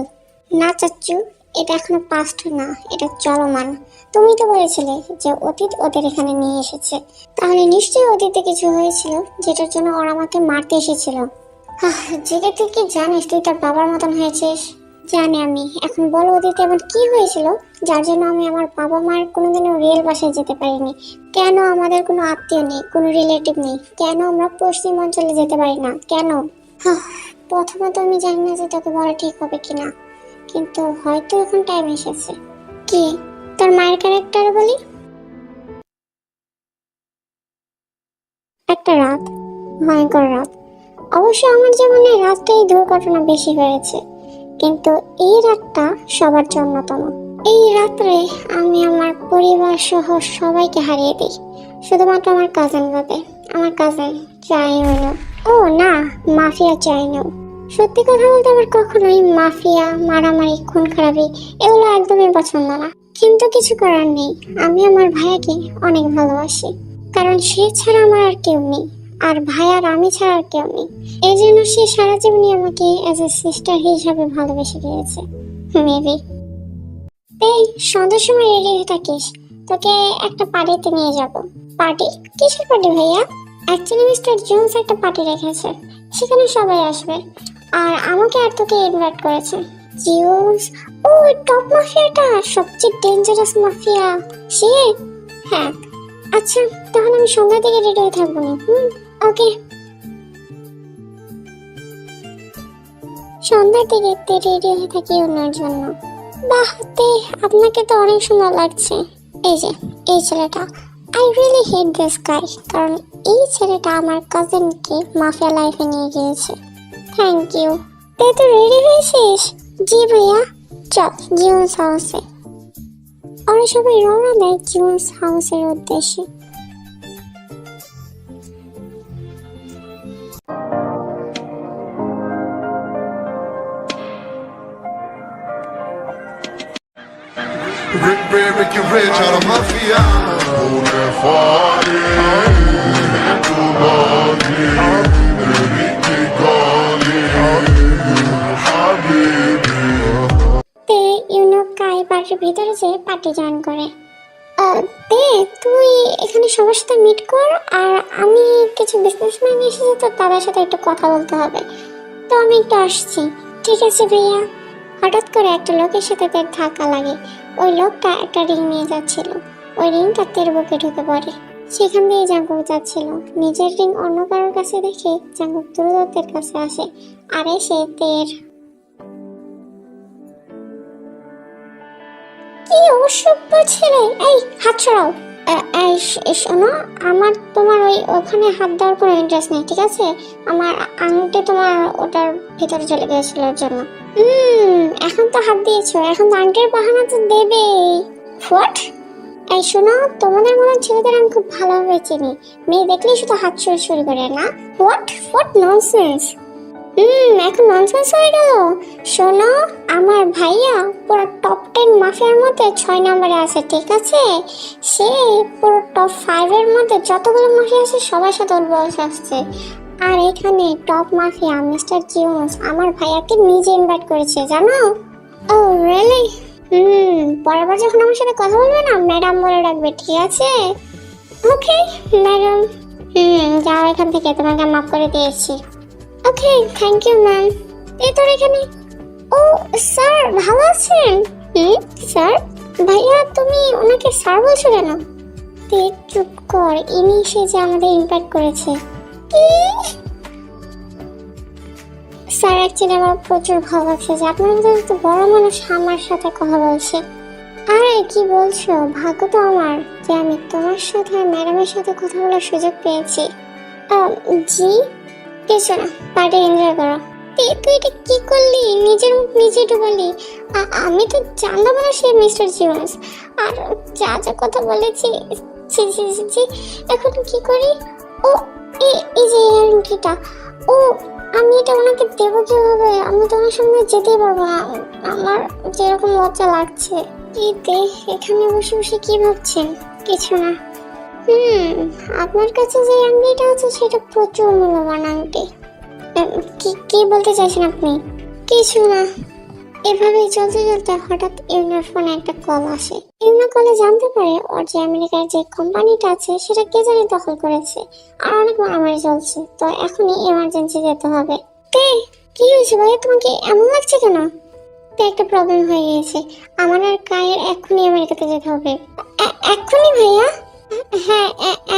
না চাচু, এটা এখনো পাস্ট না, এটা চলমান। তুমি তো বলেছিলে যে অতীত ওদের এখানে নিয়ে এসেছে, তাহলে নিশ্চয়ই অতীতে কিছু হয়েছিল যেটার জন্য ওরা আমাকে মারতে এসেছিল। জেকে তুই কি জানিস তুই তোর বাবার মতন হয়েছিস? জানি আমি। এখন বলো অতীতে এমন কি হয়েছিল যার জন্য আমি আমার বাবা মার কোনোদিনও রিয়েল বাসায় যেতে পারিনি? কেন আমাদের কোনো আত্মীয় নেই, কোনো রিলেটিভ নেই? কেন আমরা পশ্চিম অঞ্চলে যেতে পারি না? কেন? প্রথমত আমি জানি না যে তোকে বলা ঠিক হবে কিনা, কিন্তু হয়তো এখন টাইম এসেছে। কি তোর মায়ের ক্যারেক্টার বলি? একটা রাত, ভয়ঙ্কর রাত। অবশ্য আমার জীবনে রাতটাই দুর্ঘটনা বেশি হয়েছে, কিন্তু এই রাতটা সবার অন্যতম। এই রাত্রে আমি আমার পরিবার সহ সবাইকে হারিয়ে দিই, শুধুমাত্র আমার কাজিন বাদে। আমার কাজিন চাইনো। ও না, মাফিয়া চাইনো। সত্যি কথা বলতে আমার কখনোই মাফিয়া, মারামারি, খুন খারাপি এগুলো একদমই পছন্দ না, কিন্তু কিছু করার নেই। আমি আমার ভাইয়াকে অনেক ভালোবাসি, কারণ সে ছাড়া আমার আর কেউ নেই, আর ভাই আর আমি ছাড়া আর কেউ নেই। এই জন্য সে সারা জীবনই আমাকে অ্যাজ এ সিস্টার হিসাবে ভালোবেসে গিয়েছে। মেবি। এই সন্ধ্যার সময় রেডি হয়ে থাকিস, তোকে একটা পার্টিতে নিয়ে যাব। পার্টি? কিসের পার্টি ভাইয়া? অ্যাকচুয়ালি মিস্টার জোন্স একটা পার্টি রেখেছে, সেখানে সবাই আসবে, আর আমাকে আর তোকে ইনভাইট করেছে। জোন্স? ও, টপ মাফিয়াটা, সবচেয়ে ডেঞ্জারাস মাফিয়া সে? হ্যাঁ। আচ্ছা, তাহলে আমি সন্ধ্যার দিকে রেডি হয়ে থাকবো না। ওকে। সন্ধ্যার দিকে রেডি হয়ে থাকি ওনার জন্য। বাহ, আপনাকে তো অনেক সুন্দর লাগছে। এই যে এই ছেলেটা, I really hate this guy, কারণ এই ছেলেটা আমার কাজিনকে মাফিয়া লাইফে নিয়ে গিয়েছে। Thank you. তুই তো রেডি হয়েছিস? জি ভাইয়া। চল জিওন্স হাউসে। ওরা সবাই রওনা দেয় জিওন্স হাউসের উদ্দেশ্যে। Rick Bear, make you rich out of mafia. Ore fare, tu lagi, Ricky Gali, Habibi. তে ইউনো কাই পার্টির ভিতরে যে পার্টি জয়েন করে। তে তুই এখানে সবার সাথে মিট কর, আর আমি কিছু বিজনেসম্যান এসেছি তো তাদের সাথে একটু কথা বলতে হবে, তো আমি একটু আসছি। ঠিক আছে ভাইয়া। হঠাৎ করে একটা লোকের সাথে তার ধাক্কা লাগে। ওই লোকটা একটা রিং নিয়ে যাচ্ছিল। ওই রিংটা তের বুকে ঢুকে পড়ে। সেখান দিয়ে জাঙ্কুক যাচ্ছিল। নিজের রিং অন্য কারোর কাছে দেখে জাঙ্কুক দ্রুততের কাছে আসে আর এসে তের। কি অসভ্য ছেলে! এই হাত ছড়াও। শোনো, আমার তোমার ওখানে হাত দেওয়ার কোনো ইন্টারেস্ট নেই, ঠিক আছে? আমার আংটি তোমার ওটার ভিতরে চলে গিয়েছিল ওর জন্য। এখন তো হাত দিয়েছো, এখন তো আংটির বাহানা তো দেবে। হোয়াট? এই শোনো, তোমাদের মতো ছেলেদের আমি খুব ভালোভাবে চিনি। মেয়ে দেখলেই শুধু হাত শুরু করে না। What nonsense! এখন ননসেন্স হয়ে গেল। শোনো, আমার ভাইয়া পুরো টপ 10 মাফিয়ার মধ্যে 6 নম্বরে আছে, ঠিক আছে? সে পুরো টপ 5 এর মধ্যে যতগুলো মাফিয়া আছে সবার সাথে ওর বয়স আসছে। আর এখানে টপ মাফিয়া মিস্টার জিওন্স আমার ভাইয়াকে নিজে ইনভাইট করেছে, জানো? ও রিয়েলি? পরের বার যখন আমার সাথে কথা বলবে না, ম্যাডাম বলে ডাকবে, ঠিক আছে? Okay madam. যাও এখান থেকে, তোমাকে মাফ করে দিয়েছি। ওকে, থ্যাংক ইউ ম্যাম। তোর এখানে? ও স্যার, ভালো আছেন? স্যার? ভাইয়া তুমি ওনাকে স্যার বলছো কেন? চুপ কর, ইনি সে যে আমাদের ইনভাইট করেছে। কি? স্যার অ্যাকচুয়ালি আমার প্রচুর ভালো লাগছে যে আপনার মতো এত বড় মানুষ আমার সাথে কথা বলছে। আরে কি বলছো, ভাগ্য তো আমার যে আমি তোমার সাথে ম্যাডামের সাথে কথা বলার সুযোগ পেয়েছি। জি কিছু না, পার্টি এনজয় করো। তুই এটা কি করলি? নিজের মুখ নিজে ঢুকালি। আমি তো জানতাম না সে মিস্টার জিওন্স। আর যা যা কথা বলেছি, জি এখন কি করি? ও এই যে আংটিটা, ও আমি এটা ওনাকে দেবো কিভাবে? আমি তো ওনার সঙ্গে যেতেই পারবো না, আমার যেরকম লজ্জা লাগছে। কি এখানে বসে বসে কি ভাবছেন? কিছু না। আপনার কাছে যে আংটিটা আছে সেটা প্রচুর মূল্যবান আংটি। কি বলতে চাইছেন আপনি? কিছু না। এভাবেই চলতে চলতে হঠাৎ ইউনার ফোনে একটা কল আসে। ইউনা কলে জানতে পারে ওর যে আমেরিকার যে কোম্পানিটা আছে সেটা কে জানি দখল করেছে, আর অনেক মারামারি চলছে, তো এখনই এমার্জেন্সি যেতে হবে। কি হয়েছে ভাইয়া, তোমাকে এমন লাগছে কেন? একটা প্রবলেম হয়ে গিয়েছে, আমার আর কায়ের এখনই আমেরিকাতে যেতে হবে। এখনই ভাইয়া? হ্যাঁ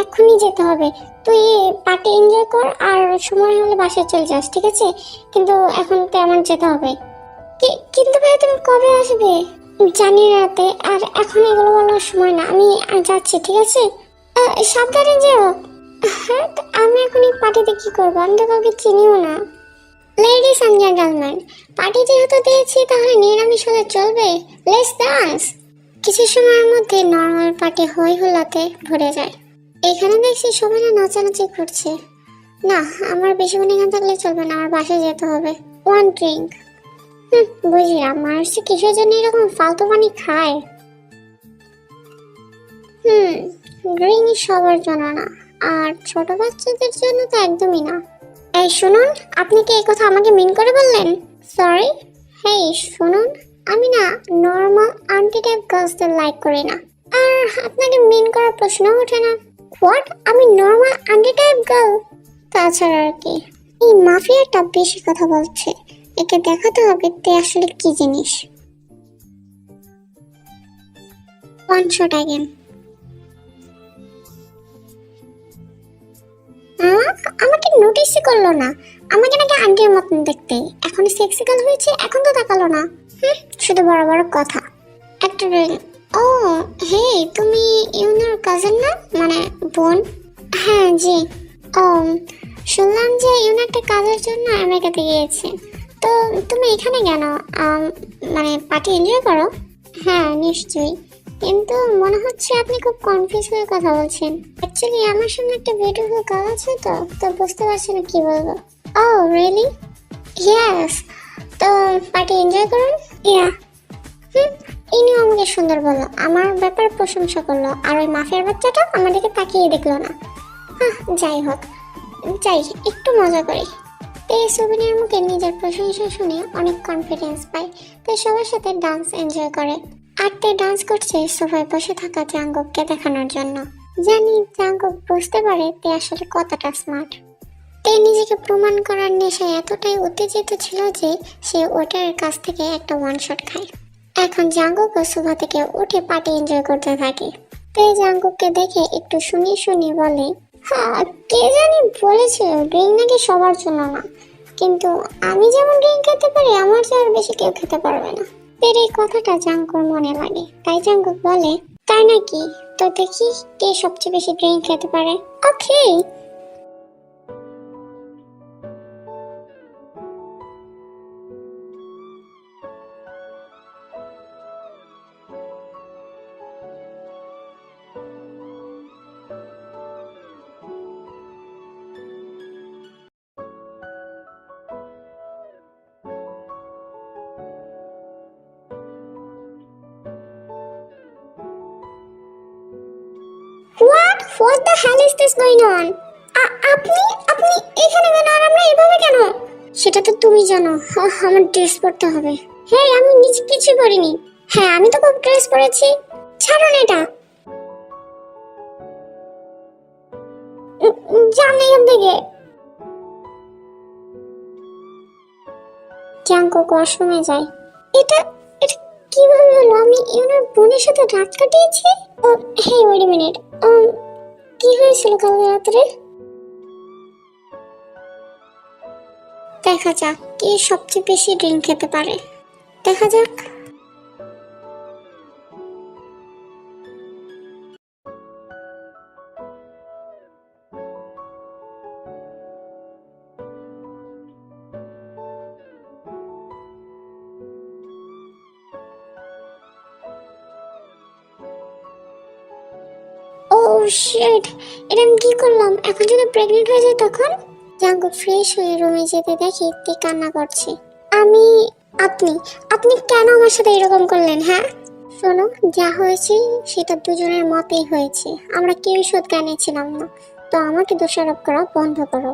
এখনই যেতে হবে। তুই পার্টি এনজয় কর, আর সময় হলে বাসায় চলে যাস, ঠিক আছে? কিন্তু এখন তো আমার যেতে হবে। কিন্তু ভাইয়া তুমি কবে আসবে? জানি রাতে, আর এখন এগুলো বলার সময় না, আমি যাচ্ছি, ঠিক আছে? সাবধানে যেও। হ্যাঁ, আমি এখন এই পার্টিতে কি করবো? আমি তো কাউকে চিনিও না। লেডিস এন্ড জেন্টলম্যান, পার্টি যেহেতু দিয়েছি তাহলে নিরামিষ হলে চলবে। Let's dance. কিছু সময়ের মধ্যে নর্মাল পার্টি হই হুল্লাতে ভরে যায়। এখানে দেখছি সবাই নাচানাচি করছে। না, আমার বেশিক্ষণ এখানে থাকলে চলবে না, আমার বাসায় যেতে হবে। 1 ড্রিঙ্ক। বুঝলাম, মানুষ কিসের জন্য এরকম ফালতু পানি খায়। ড্রিঙ্ক সবার জন্য না, আর ছোট বাচ্চাদের জন্য তো একদমই না। এই শুনুন, আপনি কি এই কথা আমাকে মিন করে বললেন? সরি। হেই শুনুন, আমি না নর্মাল আন্টি টাইপ গার্লসদের লাইক করি না, আর আপনাকে মিন করার প্রশ্ন ওঠে না। হোয়াট? আমি নর্মাল আন্টি টাইপ গার্ল? তাছাড়া আর কি, এই মাফিয়াটা বেশি কথা বলছে, একে দেখাতে হবে তে আসলে কি জিনিস। One shot again. আমাকে নোটিসই করলো না, আমাকে নাকি আন্টির মতন দেখতে, এখন সেক্সি গার্ল হয়েছে, এখন তো তাকালো না। শুধু বড় বড় কথা। একটা ও হে, তুমি ইউনার কাজিন না, মানে বোন? হ্যাঁ জি। ও শুনলাম যে ইউনা একটা কাজের জন্য আমেরিকাতে গিয়েছে, তো তুমি এখানে কেন? মানে পার্টি এনজয় করো? হ্যাঁ নিশ্চয়ই, কিন্তু মনে হচ্ছে আপনি খুব কনফিউজ হয়ে কথা বলছেন। অ্যাকচুয়ালি আমার সামনে একটা বিউটিফুল গার্ল আছে, তো বুঝতে পারছি না কি বলবো। ও রিয়েলি? ইয়েস। তো পার্টি এনজয় করুন। ইয়া। ইনিও আমাকে সুন্দর বললো, আমার ব্যাপারে প্রশংসা করলো, আর ওই মাফিয়ার বাচ্চাটা আমার দিকে তাকিয়ে দেখলো না। যাই হোক, যাই একটু মজা করি। তো এই সুবিনের মুখে নিজের প্রশংসা শুনে অনেক কনফিডেন্স পায়, তাই সবার সাথে ডান্স এনজয় করে। আর তে ডান্স করছে সোফায় বসে থাকা জাঙ্গককে দেখানোর জন্য। জানি জাঙ্গক বুঝতে পারে তে আসলে কতটা স্মার্ট। তে নিজেকে প্রমাণ করার নেশায় এতটাই উত্তেজিত ছিল যে সে ওয়েটারের কাছ থেকে একটা ওয়ান শট খায়। এখন জাঙ্গক সোফা থেকে উঠে পার্টি এনজয় করতে থাকে। তে জাঙ্গককে দেখে একটু শুনিয়ে বলে, হ্যাঁ কে জানি বলেছিল ড্রিঙ্ক নাকি সবার জন্য না, কিন্তু আমি যেমন ড্রিঙ্ক খেতে পারি আমার চেয়ে আর বেশি কেউ খেতে পারবে না। এর এই কথাটা জাঙ্কুর মনে লাগে, তাই জাঙ্কুক বলে, তাই নাকি? তো দেখি কে সবচেয়ে বেশি ড্রিঙ্ক খেতে পারে। ওকে। What the hell is this going on? আপনি আপনি এখানে কেন, আর আমরা এভাবে কেন? সেটা তো তুমি জানো। আমার ড্রেস পরতে হবে। হ্যাঁ আমি নিচে কিছু করিনি। হ্যাঁ আমি তো খুব ড্রেস পরেছি। ছাড়ুন এটা। যান এখান থেকে। জাঙ্কুক ওয়াশরুমে যায়। এটা এটা কিভাবে হলো? আমি ইউনার বোনের সাথে রাত কাটিয়েছি। ও হে ওয়েট আ মিনিট। কি হয়েছিল কালকে রাত্রে? দেখা যাক কে সবচেয়ে বেশি ড্রিঙ্ক খেতে পারে। দেখা যাক। ও শিট, এটা আমি কি করলাম? এখন যদি প্রেগনেন্ট হয়ে যায় তখন? জাঙ্কুক ফ্রেশ হয়ে রুমে যেতে দেখে তে কান্না করছে। আমি আপনি আপনি কেন আমার সাথে এরকম করলেন? হ্যাঁ শোনো, যা হয়েছে সেটা দুজনের মতেই হয়েছে, আমরা কেউই সৎজ্ঞানে ছিলাম না, তো আমাকে দোষারোপ করা বন্ধ করো।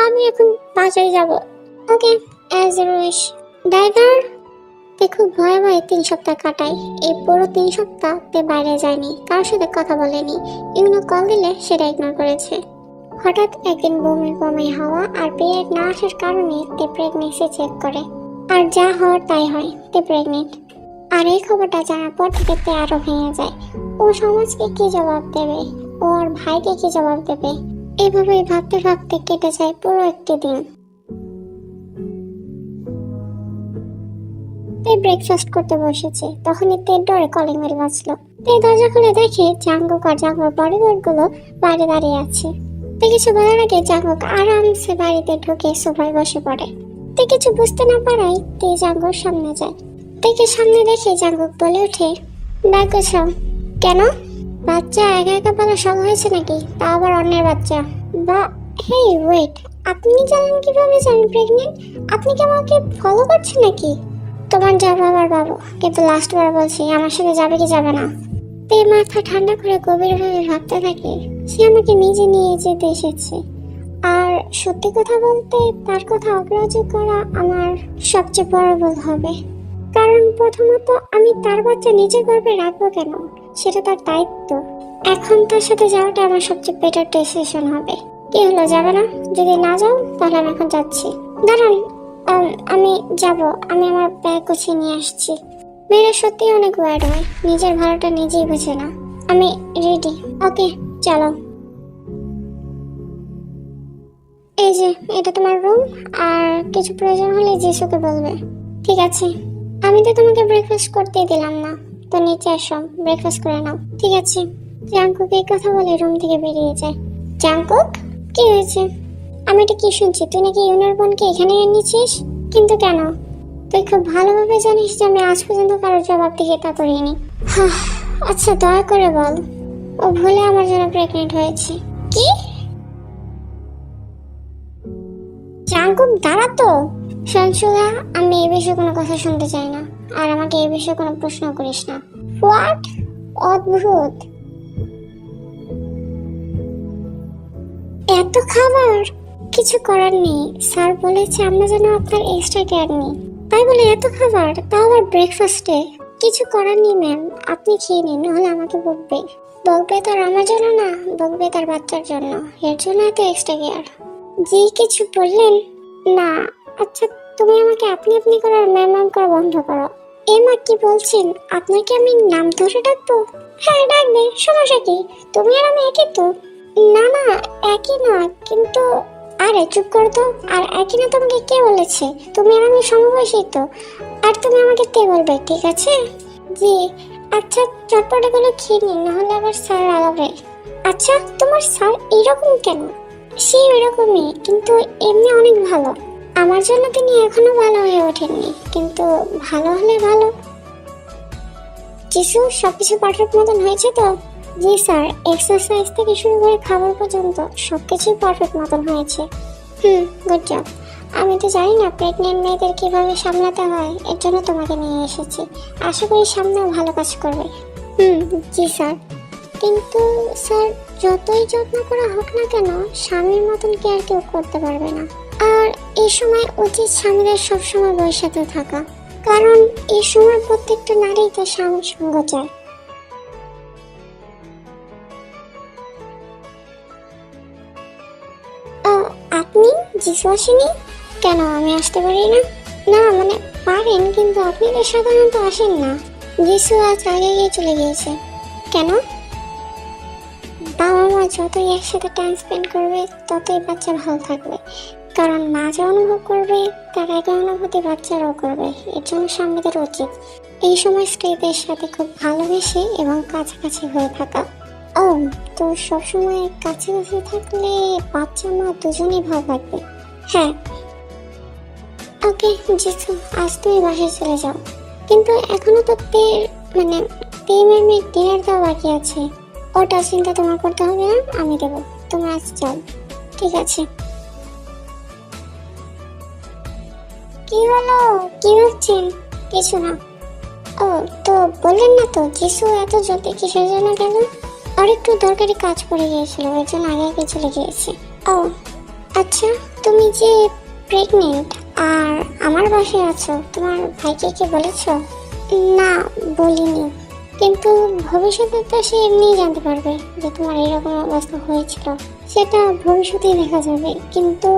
আমি এখন বাসায় যাব। ওকে, অ্যাজ ইউ উইশ। ড্রাইভার। তে খুব ভয়ে ভয়ে 3 সপ্তাহ কাটায়। এই পুরো 3 সপ্তাহ তে বাইরে যায়নি, কারোর সাথে কথা বলেনি। ইগনো কল দিলে সেটা ইগনোর করেছে। হঠাৎ একদিন বমি বমি হাওয়া আর পিরিয়ড না আসার কারণে তে প্রেগনেন্সি চেক করে, আর যা হওয়ার তাই হয়, তে প্রেগনেন্ট। আর এই খবরটা জানার পর থেকে তে আরো ভেঙে যায়। ও সমাজকে কি জবাব দেবে, ও আর ভাইকে কি জবাব দেবে, এভাবেই ভাবতে ভাবতে কেটে যায় পুরো একটি দিন। তে ব্রেকফাস্ট করতে বসেছে, তখনই তের ডোরে কলিং বেল বাজলো। তে দরজা খুলে দেখে জাঙ্গুক আর জাঙ্গুর বডিগার্ড গুলো বাইরে দাঁড়িয়ে আছে। তে কিছু বলার আগে জাঙ্গুক আরামসে বাড়িতে ঢুকে সোফায় বসে পড়ে। তে কিছু বুঝতে না পারায় তে জাঙ্গুর সামনে যায়। তেকে সামনে দেখে জাঙ্গুক বলে ওঠে, ব্যাগ গোছাও। কেন? বাচ্চা একা একা পালা শখ হয়েছে নাকি, তা আবার অন্যের বাচ্চা? বা হেই ওয়েট, আপনি জানেন কিভাবে যে আমি প্রেগনেন্ট? আপনি কি আমাকে ফলো করছেন নাকি? তোমার যা বাবার বাবু, কিন্তু লাস্ট বার বলছি আমার সাথে যাবে কি যাবে না। তে মাথা ঠান্ডা করে গভীরভাবে ভাবতে থাকে, সে আমাকে নিজে নিয়ে যেতে এসেছে, আর সত্যি কথা বলতে তার কথা অগ্রাহ্য করা আমার সবচেয়ে বড় ভুল হবে। কারণ প্রথমত আমি তার বাচ্চা নিজের গর্ভে রাখবো কেন, সেটা তার দায়িত্ব। এখন তার সাথে যাওয়াটা আমার সবচেয়ে বেটার ডিসিশন হবে। কি হলো, যাবে না? যদি না যাও তাহলে আমি এখন যাচ্ছি। দাঁড়ান, আমি যাব, আমি আমার ব্যাগ গুছিয়ে নিয়ে আসছি। মেয়েরা সত্যি অনেক ওয়ার্ড হয়, নিজের ভালোটা নিজেই বুঝে না। আমি রেডি। ওকে চলো। এই যে এটা তোমার রুম, আর কিছু প্রয়োজন হলে যিশুকে বলবে। ঠিক আছে। আমি তো তোমাকে ব্রেকফাস্ট করতেই দিলাম না, তো নিচে আসো, ব্রেকফাস্ট করে নাও। ঠিক আছে। জাঙ্কুক এই কথা বলে রুম থেকে বেরিয়ে যায়। জাঙ্কুক, কি হয়েছে? আমি এটা কি শুনছি, তুই নাকি ইউনোর বোনকে এখানে এনেছিস? কিন্তু কেন? তুই খুব ভালোভাবে জানিস যে আমি আজ পর্যন্ত কারোর জবাব দিয়ে তা করিনি। আচ্ছা দয়া করে বল, ও ভুলে আমার জন্য প্রেগনেন্ট হয়েছে? কি? জাঙ্কুক দাঁড়া তো। সঞ্চুলা, আমি এই বিষয়ে কোনো কথা শুনতে চাই না, আর আমাকে এই বিষয়ে কোনো প্রশ্ন করিস না। হোয়াট? অদ্ভুত। এত খাবার? কিছু করার নেই, স্যার বলেছে আমরা যেন আপনার এক্সট্রা কেয়ার নিই, তাই বলে এত খাবার, তাও আবার ব্রেকফাস্টে। কিছু করার নেই ম্যাম, আপনি খেয়ে নিন, নাহলে আমাকে বকবে। বকবে তো আর আমার জন্য না, বকবে তার বাচ্চার জন্য, এর জন্য এত এক্সট্রা কেয়ার। জি কিছু বললেন না? আচ্ছা, তুমি আমাকে আপনি আপনি করার ম্যাম ম্যাম করা বন্ধ করো। মা কি বলছেন? আপনাকে আমি নাম ধরে ডাকবো? হ্যাঁ ডাকবে, সমস্যা কি? তুমি আর আমি একই তো। না না, একই না কিন্তু। আরে চুপ করো তো। আর একই না তোমাকে কে বলেছে? তুমি আর আমি সমবয়সী তো। আর তুমি আমাকে তে বলবে, ঠিক আছে? জি। আচ্ছা চটপটাগুলো খেয়ে নিন, নাহলে আবার স্যার রাগাবে। আচ্ছা তোমার স্যার এরকম কেন? সে এরকমই, কিন্তু এমনি অনেক ভালো। আমার জন্য তিনি এখনো ভালো হয়ে ওঠেননি, কিন্তু ভালো হলে ভালো। যিশু, সবকিছু পারফেক্ট মতন হয়েছে তো? জি স্যার, এক্সারসাইজ থেকে শুরু করে খাবার পর্যন্ত সবকিছুই পারফেক্ট মতন হয়েছে। Good job. আমি তো জানি না প্রেগনেন্ট মেয়েদের কিভাবে সামলাতে হয়, এর জন্য তোমাকে নিয়ে এসেছি। আশা করি সামনেও ভালো কাজ করবে। জি স্যার। কিন্তু স্যার, যতই যত্ন করা হোক না কেন, স্বামীর মতন কেয়ার কেউ করতে পারবে না। আর এই সময় উচিত স্বামীদের সবসময় বৈশাখে থাকা, কারণ এই সময় প্রত্যেকটা নারী তার স্বামীর সঙ্গ চায়। আপনি? যিশু আসেনি কেন? আমি আসতে পারি না? না মানে পারেন, কিন্তু আপনি তো সাধারণত আসেন না। যিশু আজ আগে গিয়ে চলে গিয়েছে। কেন? বাবা মা যতই একসাথে টাইম স্পেন্ড করবে, ততই বাচ্চা ভালো থাকবে। কারণ মা যা অনুভব করবে, তার একই অনুভূতি বাচ্চারাও করবে। এর জন্য স্বামীদের উচিত এই সময় স্ত্রীদের সাথে খুব ভালোবেসে এবং কাছাকাছি হয়ে থাকা। ও, তো সবসময় কাছাকাছি থাকলে বাচ্চা মা দুজনেই ভালো থাকবে। হ্যাঁ। ওকে জিসু, আজ তুমি বাসায় চলে যাও। কিন্তু এখনো তো ম্যামের ডিনার দেওয়া বাকি আছে। ওটা চিন্তা তোমার করতে হবে না, আমি দেবো। তুমি আজ যাও। ঠিক আছে। কি হলো? কি ভাবছেন? কিছু না। ও, তো বললেন না তো যিশু এত জলদি কিসের জন্য গেল? আর একটু দরকারি কাজ পড়ে গিয়েছিল, এর জন্য আগে চলে গিয়েছে। ও আচ্ছা, তুমি যে প্রেগনেন্ট আর আমার বাসায় আছো, তোমার ভাইকে কি বলেছো? না, বলিনি। কিন্তু ভবিষ্যতে তো সে এমনিই জানতে পারবে যে তোমার এরকম অবস্থা হয়েছিল। সেটা ভবিষ্যতেই দেখা যাবে, কিন্তু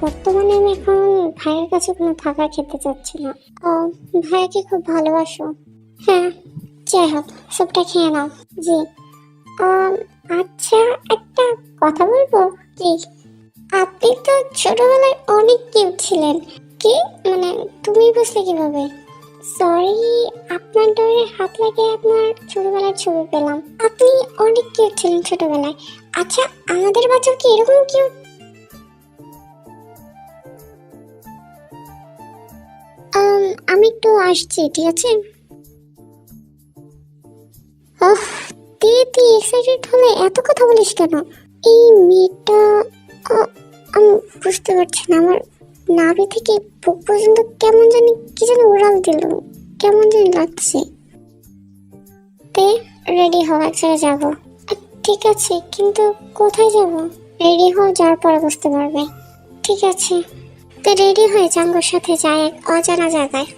বর্তমানে আমি এখন ভাইয়ের কাছে কোনো থাকা খেতে চাচ্ছি না। ও, ভাইয়াকে খুব ভালোবাসো? হ্যাঁ। যাই হোক, সবটা খেয়ে নাও। জি। আচ্ছা, একটা কথা বলবো কি? আপনি তো ছোটবেলায় অনেক কিউট ছিলেন। কি মানে, তুমি বুঝলে কিভাবে? সরি, আপনার ডোরে হাত লাগে আপনার ছোটবেলার ছবি পেলাম। আপনি অনেক কিউট ছিলেন ছোটবেলায়। আচ্ছা, আমাদের বাচ্চা কি এরকম কিউট? আমি একটু আসছি, ঠিক আছে? ওহ, তুই এক্সাইটেড হলে এত কথা বলিস কেন? এই মেয়েটা, আমি বুঝতে পারছি না, আমার নাভি থেকে বুক পর্যন্ত কেমন জানি কি যেন উড়াল দিল, কেমন জানি লাগছে। তে রেডি হও, এক জায়গায় যাবো। ঠিক আছে, কিন্তু কোথায় যাব? রেডি হও, যাওয়ার পরে বুঝতে পারবে। ঠিক আছে। তে রেডি হয়ে জাঙ্গুর সাথে যায় এক অজানা জায়গায়।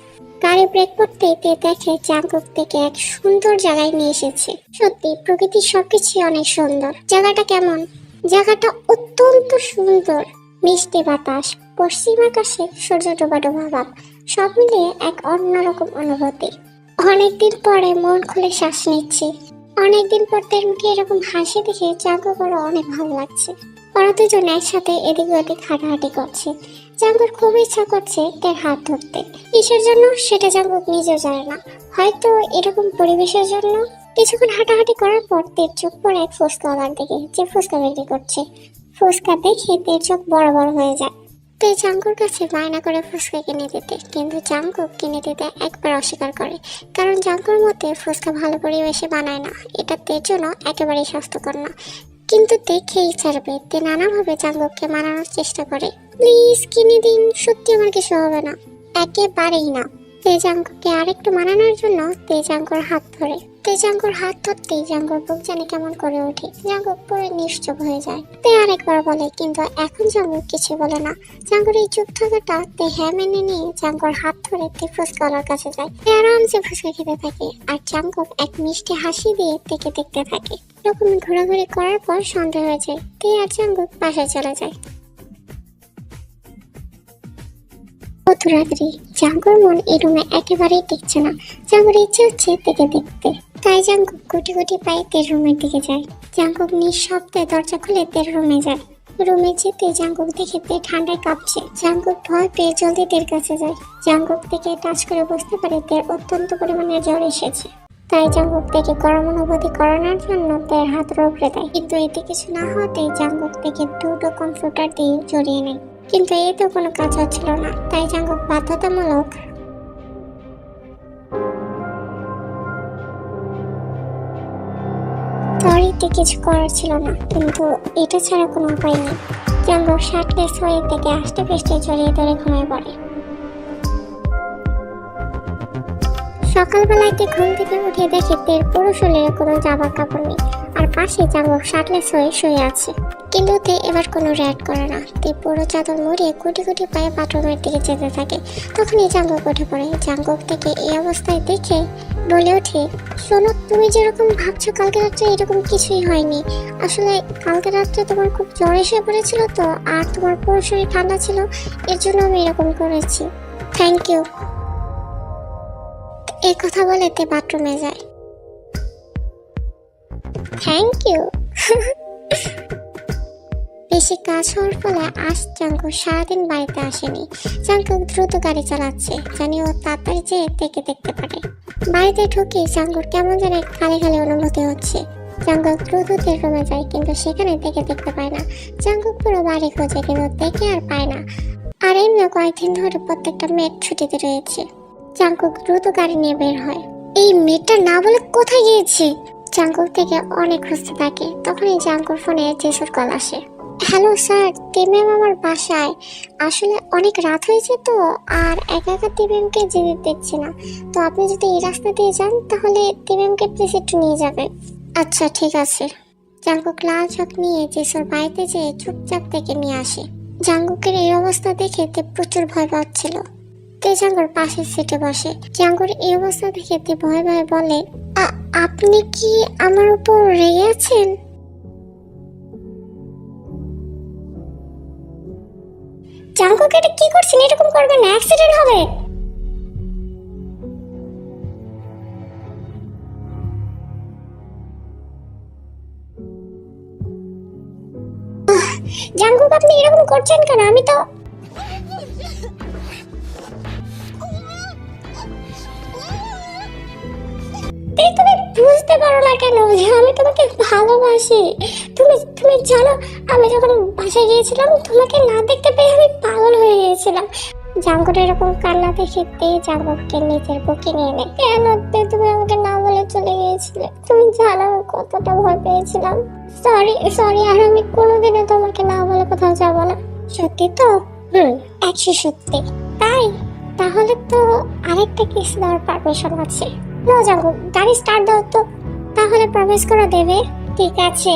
গাড়ি ব্রেক করতেই তে দেখে জাঙ্গুক থেকে এক সুন্দর জায়গায় নিয়ে এসেছে। সত্যি প্রকৃতির সবকিছু অনেক সুন্দর। জায়গাটা কেমন? জায়গাটা অত্যন্ত সুন্দর। মিষ্টি বাতাস, পশ্চিম আকাশে সূর্য ডোবা ডোবা ভাব, সব মিলিয়ে এক অন্যরকম অনুভূতি। অনেকদিন পরে মন খুলে শ্বাস নিচ্ছি। অনেকদিন পর তার মুখে এরকম হাসি দেখে জাঙ্গুর অনেক ভালো লাগছে। ওরা দুজন একসাথে এদিক ওদিক হাঁটাহাঁটি করছে। জাঙ্গুর খুব ইচ্ছা করছে তার হাত ধরতে। কিসের জন্য সেটা জাঙ্গুক নিজেও জানে না, হয়তো এরকম পরিবেশের জন্য। কিছুক্ষণ হাঁটাহাঁটি করার পর তের চোখ পড়ে এক ফুচকাওয়ালার দিকে, যে ফুচকা বিক্রি করছে। ফুচকা দেখে তের চোখ বড় বড় হয়ে যায়। তে জাঙ্কুর কাছে বায়না করে ফুচকা কিনে দিতে, কিন্তু জাঙ্কুক কিনে দিতে একবার অস্বীকার করে, কারণ জাঙ্কুর মতে ফুচকা ভালো পরিবেশে বানায় না, এটা তের জন্য একেবারেই স্বাস্থ্যকর না। কিন্তু তে খেয়েই ছাড়বে। তে নানাভাবে জাঙ্কুককে মানানোর চেষ্টা করে, প্লিজ কিনে দিন, সত্যি আমার কিছু হবে না। একেবারেই না। তেজাঙ্কুকে আরেকটু মানানোর জন্য তেজাঙ্কুর হাত ধরে। তেজাঙ্কুর হাত ধরতেই জাঙ্কুর বুক জানে কেমন করে ওঠে, জাঙ্কুক পুরো নিশ্চুপ হয়ে যায়। তে আরেকবার বলে, কিন্তু এখন জাঙ্কুক কিছু বলে না। জাঙ্কুর এই চুপ থাকাটা তে হ্যাঁ মেনে নিয়ে জাঙ্কুর হাত ধরে তে ফুচকাওয়ালার কাছে যায়। তে আরামসে ফুচকা খেতে থাকে, আর জাঙ্কুক এক মিষ্টি হাসি দিয়ে তেকে দেখতে থাকে। এরকম ঘোরাঘুরি করার পর সন্ধ্যা হয়ে যায়। তে আর জাঙ্কুক বাসায় চলে যায়। রাত্রি জাঙ্কুর মন এই রুমে একেবারেই টিকছে না। জাঙ্কুর ইচ্ছে হচ্ছে তেকে দেখতে, তাই জাঙ্কুক গুটি গুটি পায়ে তের রুমের দিকে যায়। জাঙ্কুক নিঃশব্দে দরজা খুলে তের রুমে যায়। রুমে যেতে জাঙ্কুক দেখে তে ঠান্ডায় কাঁপছে। জাঙ্কুক ভয় পেয়ে জলদি তের কাছে যায়। জাঙ্কুক থেকে টাচ করে বুঝতে পারে তের অত্যন্ত পরিমাণে জ্বর এসেছে। তাই জাঙ্কুক থেকে গরম অনুভূতি করানোর জন্য তের হাত রোবড়ে দেয়, কিন্তু এতে কিছু না হতেই জাঙ্কুক থেকে দুটো কম্পিউটার দিয়ে জড়িয়ে নেয়। কিন্তু এতে কোনো কাজ হচ্ছিল না, তাই জাঙ্কুক বাধ্যতামূলক তরিতে কিছু করার ছিল না, কিন্তু এটা ছাড়া কোনো উপায় নেই। জাঙ্কুক শার্টলেস হয়ে থেকে আষ্টে পৃষ্ঠে জড়িয়ে ধরে ঘুমিয়ে পড়ে। সকালবেলাতে ঘুম থেকে উঠে দেখে তের পুরো শরীরে কোনো জামা কাপড় নেই, আর পাশে জাঙ্কুক শার্টলেস হয়ে শুয়ে আছে। কিন্তু তে এবার কোনো রিঅ্যাক্ট করে না। তে পুরো চাদর মুড়িয়ে কুটি কুটি পায়ে বাথরুমের দিকে যেতে থাকে। তখনই জাঙ্কুক উঠে পড়ে। জাঙ্কুক থেকে এই অবস্থায় দেখে বলে ওঠে, শোনো, তুমি যেরকম ভাবছো কালকে রাত্রে এরকম কিছুই হয়নি। আসলে কালকে রাত্রে তোমার খুব জ্বর এসে পড়েছিল তো, আর তোমার পুরো শরীর ঠান্ডা ছিল, এর জন্য আমি এরকম করেছি। Thank you. এই কথা বলে তে বাথরুমে যায়। Thank you. বেশি কাজ হওয়ার ফলে আজ জাঙ্কুক সারাদিন বাড়িতে আসেনি। জাঙ্কুক দ্রুত গাড়ি চালাচ্ছে, জানি ও তাড়াতাড়ি যেয়ে তেকে দেখতে পারে। বাড়িতে ঢুকে জাঙ্কুর কেমন যেন খালি খালি অনুভূতি হচ্ছে। জাঙ্কুক দ্রুত তের রুমে যায়, কিন্তু সেখানে তেকে দেখতে পায় না। জাঙ্কুক পুরো বাড়ি খোঁজে, কিন্তু তেকে আর পায় না। আর এমনি কয়েকদিন ধরে প্রত্যেকটা মেয়ের ছুটিতে রয়েছে। জাঙ্কুক দ্রুত গাড়ি নিয়ে বের হয়। এই মেয়েটা না বলে কোথায় গিয়েছে? জাঙ্কুক থেকে অনেক খুঁজতে থাকে। তখনই জাঙ্কুর ফোনে জেসুর কল আসে। হ্যালো স্যার, তিমিম আমার বাসায়। আসলে অনেক রাত হয়েছে তো, আর একা একা তিমিমকে যেতে দেখছি না, তো আপনি যদি এই রাস্তা দিয়ে যান তাহলে তিমিমকে প্লিজ একটু নিয়ে যাবেন। আচ্ছা ঠিক আছে। জাঙ্কুক লাল চোখ নিয়ে জেসুর বাড়িতে যেয়ে চুপচাপ থেকে নিয়ে আসে। জাঙ্কুকের এই অবস্থা দেখে তে প্রচুর ভয় পাচ্ছিল। তে জাঙ্কুর পাশের সিটে বসে। জাঙ্কুর এই অবস্থা দেখে তে ভয়ে ভয়ে বলে, আপনি কি আমার উপর রেগে আছেন? জাঙ্কুক, এটা কি করছেন? এরকম করবেন না, অ্যাক্সিডেন্ট হবে। জাঙ্কুক, আপনি এরকম করছেন কেন? আমি তো তুমি বুঝতে পারো না কেন যে আমি তোমাকে ভালোবাসি? তুমি তুমি জানো, আমি যখন বাসায় গিয়েছিলাম তোমাকে না দেখতে পেয়ে আমি পাগল হয়ে গিয়েছিলাম। জাঙ্কুর এরকম কান্না দেখে তে জাঙ্কুককে নিজের বুকে নিয়ে নেয়। কেন তুমি আমাকে না বলে চলে গিয়েছিলে? তুমি জানো আমি কতটা ভয় পেয়েছিলাম। সরি সরি, আর আমি কোনোদিনও তোমাকে না বলে কোথাও যাবো না। সত্যি তো? 100 সত্যি। তাই? তাহলে তো আরেকটা কিস দেওয়ার পারমিশন আছে। জাঙ্কুক, গাড়ি স্টার্ট দাও তো। তাহলে প্রমিস করে দেবে? ঠিক আছে।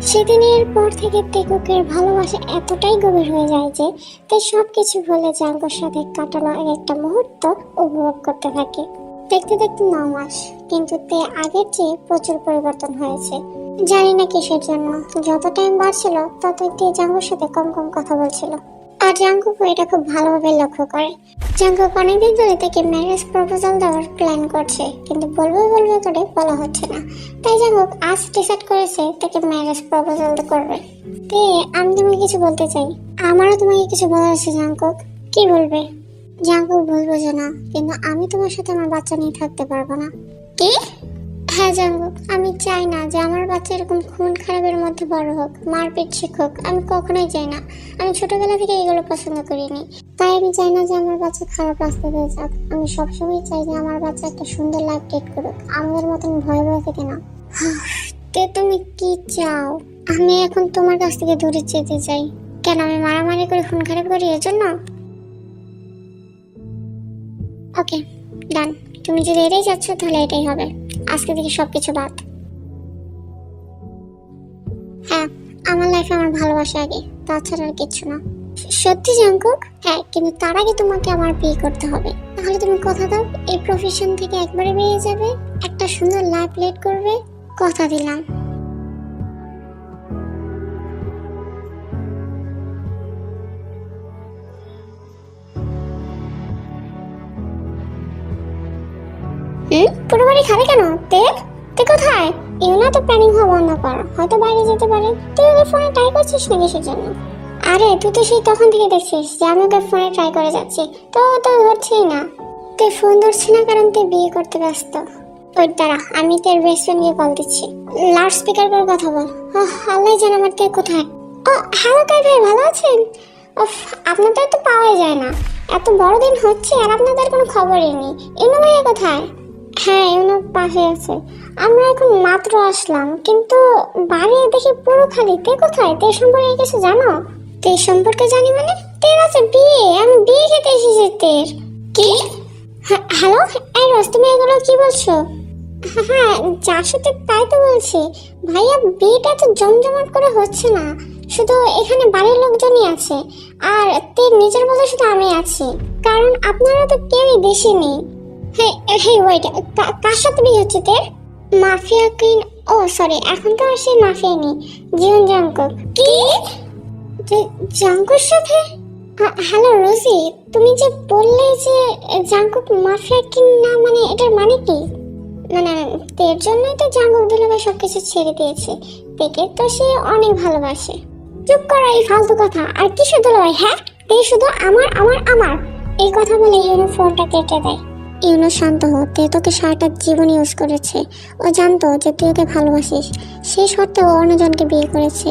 সেদিনের পর থেকে টেকুকের ভালোবাসা এতটাই গভীর হয়ে যায় যে তে সবকিছু ভুলে জাঙ্কুর সাথে কাটানো একটা মুহূর্ত উপভোগ করতে থাকে। দেখতে দেখতে 9 মাস, কিন্তু তে আগের চেয়ে প্রচুর পরিবর্তন হয়েছে। জানি না কিসের জন্য। যত টাইম বাড়ছিল ততই তে জাঙ্কুর সাথে কম কম কথা বলছিল, আর জাঙ্কুক এটা খুব ভালোভাবে লক্ষ্য করে। জাঙ্কুক অনেকদিন ধরে তাকে ম্যারেজ প্রপোজাল দেওয়ার প্ল্যান করছে, কিন্তু বলবে করে বলা হচ্ছে না। তাই জাঙ্কুক আজ ডিসাইড করেছে তাকে ম্যারেজ প্রপোজাল করবে। তে, আমি তোমাকে কিছু বলতে চাই। আমারও তোমাকে কিছু বলার আছে জাঙ্কুক। কি বলবে? জাঙ্কুক বলবো যে না, কিন্তু আমি তোমার সাথে আমার বাচ্চা নিয়ে থাকতে পারবো না। কি? হ্যাঁ জাঙ্কুক, আমি চাই না যে আমার বাচ্চা এরকম খুন খারাপের মধ্যে বড় হোক, মারপিট শিখুক, আমি কখনোই চাই না। আমি ছোটবেলা থেকে এগুলো পছন্দ করিনি। তাই আমি চাই না যে আমার বাচ্চা খারাপ রাস্তা দিয়ে যাক। আমি সবসময় চাই যে আমার বাচ্চা একটা সুন্দর লাইফ লিড করুক, আমাদের মতন ভয় ভয় থেকে না। তে তুমি কি চাও? আমি এখন তোমার কাছ থেকে দূরে যেতে চাই। কেন, আমি মারামারি করে খুন খারাপ করি এর জন্য? ওকে, ডান। তুমি যদি এটাই চাচ্ছ তাহলে এটাই হবে। আজকে থেকে সবকিছু বাদ। হ্যাঁ, আমার লাইফে আমার ভালোবাসা আগে, তাছাড়া আর কিছু না। সত্যি জাঙ্কুক? হ্যাঁ, কিন্তু তার আগে তোমাকে আমার বিয়ে করতে হবে। তাহলে তুমি কথা দাও এই প্রফেশন থেকে একবারে বেরিয়ে যাবে, একটা সুন্দর লাইফ লিড করবে। কথা দিলাম। পুরো বাড়ি খাবে কেন? তে তে কোথায়? ইউনা তো প্ল্যানিং হওয়া বন্ধ কর, হয়তো বাইরে যেতে পারে। তুই ওকে ফোনে ট্রাই করছিস না কিসের জন্য? আরে তুই তো সেই তখন থেকে দেখছিস যে আমি ওকে ফোনে ট্রাই করে যাচ্ছি, তো ও তো ধরছেই না। তুই ফোন ধরছি না কারণ তুই বিয়ে করতে ব্যস্ত। ওই দাঁড়া, আমি তোর বেস্ট ফ্রেন্ডকে কল দিচ্ছি। লাউড স্পিকার করে কথা বল। আল্লাহ জানে আমার তে কোথায়। ও হ্যালো কাই ভাই, ভালো আছেন? আপনাদের তো পাওয়াই যায় না, এত বড় দিন হচ্ছে আর আপনাদের কোনো খবরই নেই। ইউনো ভাইয়া কোথায়? হ্যাঁ, ইউনো পাশে আছে। আমরা এখন মাত্র আসলাম, কিন্তু বাড়ি দেখি পুরো খালি। তে কোথায়? তে সম্পর্কে কিছু জানো? তে সম্পর্কে জানি মানে? তের আছে বিয়ে, আমি বিয়ে খেতে এসেছি তের। কি? হ্যালো, এই রোজ তুমি এগুলো কি বলছো? হ্যাঁ, যার সাথে তাই তো বলছি। ভাইয়া বিয়েটা তো জমজমাট করে হচ্ছে না, শুধু এখানে বাড়ির লোকজনই আছে, আর তের নিজের বলতে শুধু আমি আছি, কারণ আপনারা তো কেউই দেশে নেই। হ্যাঁ হ্যাঁ, ওয়েট, কার সাথে বিয়ে হচ্ছে তের? Mafia queen? ও সরি, এখন তো আর সেই মাফিয়া নেই, জীবন জাঙ্কুক। কি? জাঙ্কুর সাথে? হ্যালো রোজি, তুমি যে বললে যে জাঙ্কুক মাফিয়া কিং না, মানে এটার মানে কি? না না, তের জন্যই তো জাঙ্কুক দুলাভাই সবকিছু ছেড়ে দিয়েছে। তেকে তো সে অনেক ভালোবাসে। চুপ করো এই ফালতু কথা। আর কিসের দুলাভাই? হ্যাঁ, তে শুধু আমার আমার আমার। এই কথা বলে ইউনো ফোনটা কেটে দেয়। ইউনো শান্ত হো, তে তোকে সারাটা জীবন ইউজ করেছে। ও জানতো যে তুই ওকে ভালোবাসিস, সেই সত্ত্বেও অন্যজনকে বিয়ে করেছে।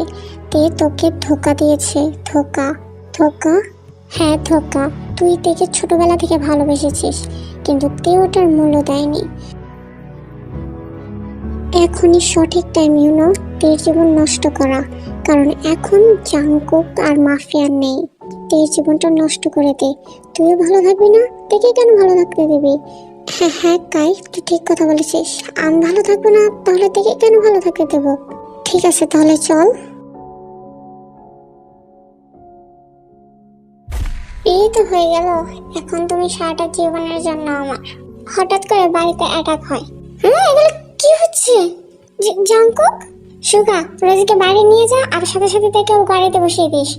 তে তোকে ধোকা দিয়েছে। ধোকা? ধোকা? হ্যাঁ ধোকা। তুই তেকে ছোটবেলা থেকে ভালোবেসেছিস, কিন্তু তে ওটার মূল্য দেয়নি। এখনই সঠিক টাইম ইউনো তের জীবন নষ্ট করা, কারণ এখন জাঙ্কুক আর মাফিয়া নেই। তের জীবনটা নষ্ট করে দে, তুইও ভালো থাকবি না, তেকে কেন ভালো থাকতে দিবি? হ্যাঁ হ্যাঁ কাই, তুই ঠিক কথা বলেছিস। আমি ভালো থাকবো না, তাহলে তেকে কেন ভালো থাকতে দেবো? ঠিক আছে তাহলে চল। এই তো হয়ে গেল, এখন তুমি সারাটা জীবনের জন্য আমার। হঠাৎ করে বাড়িতে অ্যাটাক হয়। হ্যাঁ, এগুলো কি হচ্ছে? জাঙ্কুক, সুগা, রোজিকে বাড়ি নিয়ে যা, আর সাথে সাথে তাকেও গাড়িতে বসিয়ে দিস।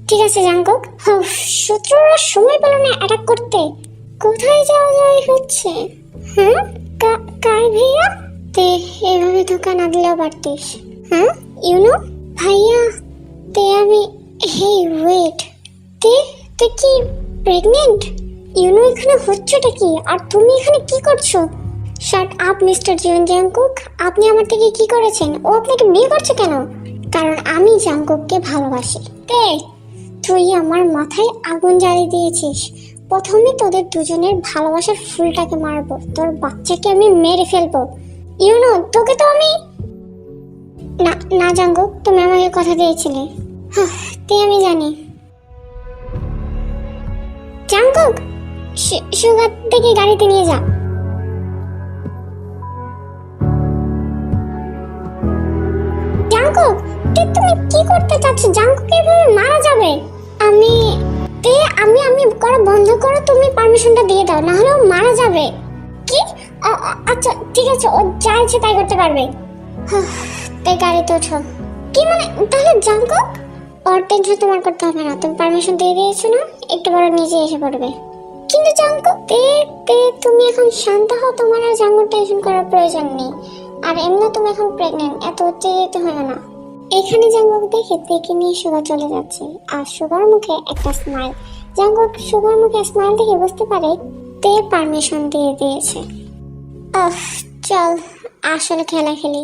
ঠিক আছে জাঙ্কুক। শত্রুরা সময় পেল না অ্যাটাক করতে। কোথায় যাওয়া যায় হচ্ছে? হ্যাঁ, কাই ভাইয়া? তে এভাবে ধোকা না দিলেও পারতিস। হ্যাঁ ইউনো ভাইয়া, তে আমি। হেই ওয়েট, তে তুই কি প্রেগনেন্ট? ইউনো এখানে হচ্ছেটা কি, আর তুমি এখানে কি করছো? শাট আপ মিস্টার জীবন জাঙ্কুক, আপনি আমার থেকে কি করেছেন? ও আপনাকে বিয়ে করছে কেন? কারণ আমি জাঙ্কুককে ভালোবাসি। তে তুই আমার মাথায় আগুন জ্বালিয়ে দিয়েছিস। প্রথমে তোদের দুজনের ভালোবাসার ফুলটাকে মারবো, তোর বাচ্চাকে আমি মেরে ফেলবো। ইউনো তোকে তো আমি। না না জাঙ্কুক, তুমি আমাকে কথা দিয়েছিলে। তে আমি জানি। জাঙ্কুক, সুগার থেকে গাড়িতে নিয়ে যা। জাঙ্কুক, তুমি কি করতে চাচ্ছ? জাঙ্কুক এভাবে মারা যাবে। আমি করা বন্ধ করো, তুমি পারমিশনটা দিয়ে দাও, না হলে ও মারা যাবে। কি? আচ্ছা ঠিক আছে, ও যা ইচ্ছে তাই করতে পারবে। তাই গাড়িতে ওঠো। কি মানে? তাহলে জাঙ্কুক? ওর টেনশন তোমার করতে হবে না, তুমি পারমিশন দিয়ে দিয়েছো না, একটু বড় নিজে এসে পড়বে। কিন্তু জাঙ্কুক, তুমি এখন শান্ত হও, তোমার আর জাঙ্কুক টেনশন করার প্রয়োজন নেই। আর এমনি তুমি এখন প্রেগনেন্ট, এত উত্তেজিত হয় না। এখানে জাঙ্কুক দেখে তেকে নিয়ে সুগা চলে যাচ্ছে, আর সুগার মুখে একটা স্মাইল। জাঙ্কুক সুগার মুখে স্মাইল দেখে বুঝতে পারে তে পারমিশন দিয়ে দিয়েছে। চল আসলে খেলা খেলি।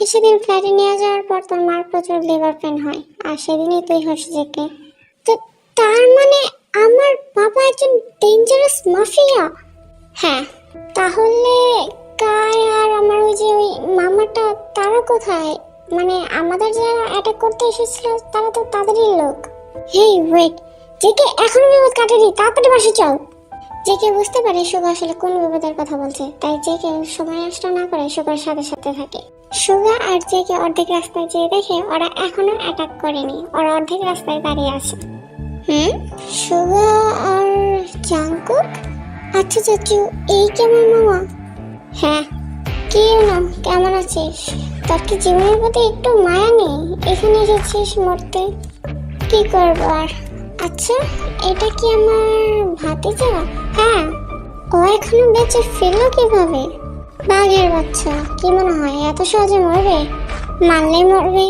আমাকে সেদিন ফ্ল্যাটে নিয়ে যাওয়ার পর তোর মার প্রচুর লিভার পেন হয়, আর সেদিনই তুই হস জেকে। তো তার মানে আমার বাবা একজন ডেঞ্জারাস মাফিয়া? হ্যাঁ। তাহলে কায় আর আমার ওই যে ওই মামাটা, তারা কোথায়? মানে আমাদের যারা অ্যাটাক করতে এসেছিল তারা তো তাদেরই লোক। হেই ওয়েট, জেকে এখনো বিপদ কাটেনি, তাড়াতাড়ি বাসে চল। জেকে বুঝতে পারে সুগা আসলে কোন বিপদের কথা বলছে, তাই জেকে সময় নষ্ট না করে সুগার সাথে সাথে থাকে। সুগা আর জেকে অর্ধেক রাস্তায় যেয়ে দেখে ওরা এখনো অ্যাটাক করেনি, ওরা অর্ধেক রাস্তায় দাঁড়িয়ে আছে। সুগা আর জাংকুক? আচ্ছা চাচু, এই কেমন মামা? হ্যাঁ, কি না, কেমন আছিস? তোর কি জীবনের প্রতি একটু মায়া নেই? এখানে এসেছিস মরতে? কি করবো আর। আচ্ছা, এটা কি আমার ভাতিজা? হ্যাঁ। ও এখনো বেঁচে ফিরলো কিভাবে? বাঘের বাচ্চা, কি মনে হয় এত সহজে মরবে? মারলেই মরবে।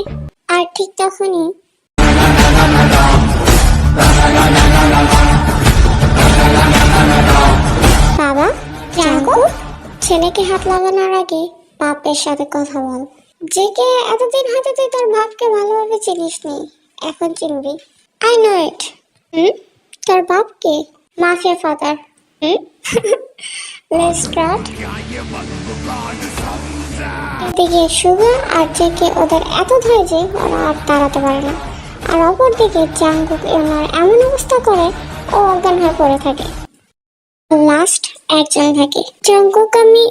আর ঠিক তখনই বাবা, জাঙ্কুক, ছেলেকে হাত লাগানোর আগে বাপের সাথে কথা বল। জেকে এতদিন হয়তো তুই তোর বাপকে ভালোভাবে চিনিস নি, এখন চিনবি। আই নো ইট। তোর বাপকে? Mafia father. Let's start. এদিকে সুগা আর জেকে ওদের এত ধরে যে ওরা আর দাঁড়াতে পারে না, আর অপরদিকে জাঙ্কুক ওনার এমন অবস্থা করে ও অজ্ঞান হয়ে পড়ে থাকে। লাস্ট একজন থাকে। জাঙ্কুক, আমি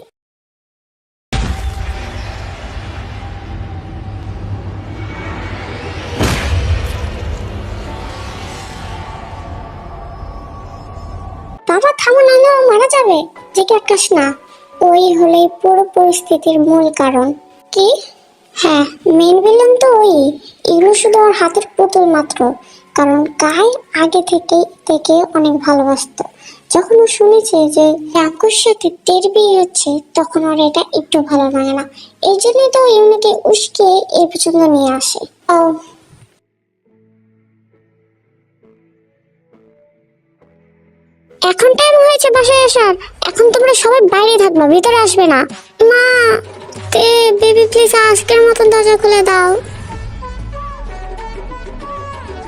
বাবা থামো, না না মারা যাবে। জেকে আকাশ না, ওই হলেই পুরো পরিস্থিতির মূল কারণ। কি? হ্যাঁ, মেন ভিলেন তো ওই। এগুলো শুধু ওর হাতের পুতুল মাত্র, কারণ কাই আগে থেকে অনেক ভালোবাসতো। যখন ও শুনেছে যে জাঙ্কুর সাথে তের বিয়ে হচ্ছে, তখন ওর এটা একটু ভালো লাগে না। এই জন্যই তো ইউনিকে উস্কিয়ে এই পর্যন্ত নিয়ে আসে। ও এখন টাইম হয়েছে বাসায় আসার, এখন তোমরা সবাই বাইরে থাকবা, ভিতরে আসবে না। মা, বেবি প্লিজ আজকের মতন দরজা খুলে দাও।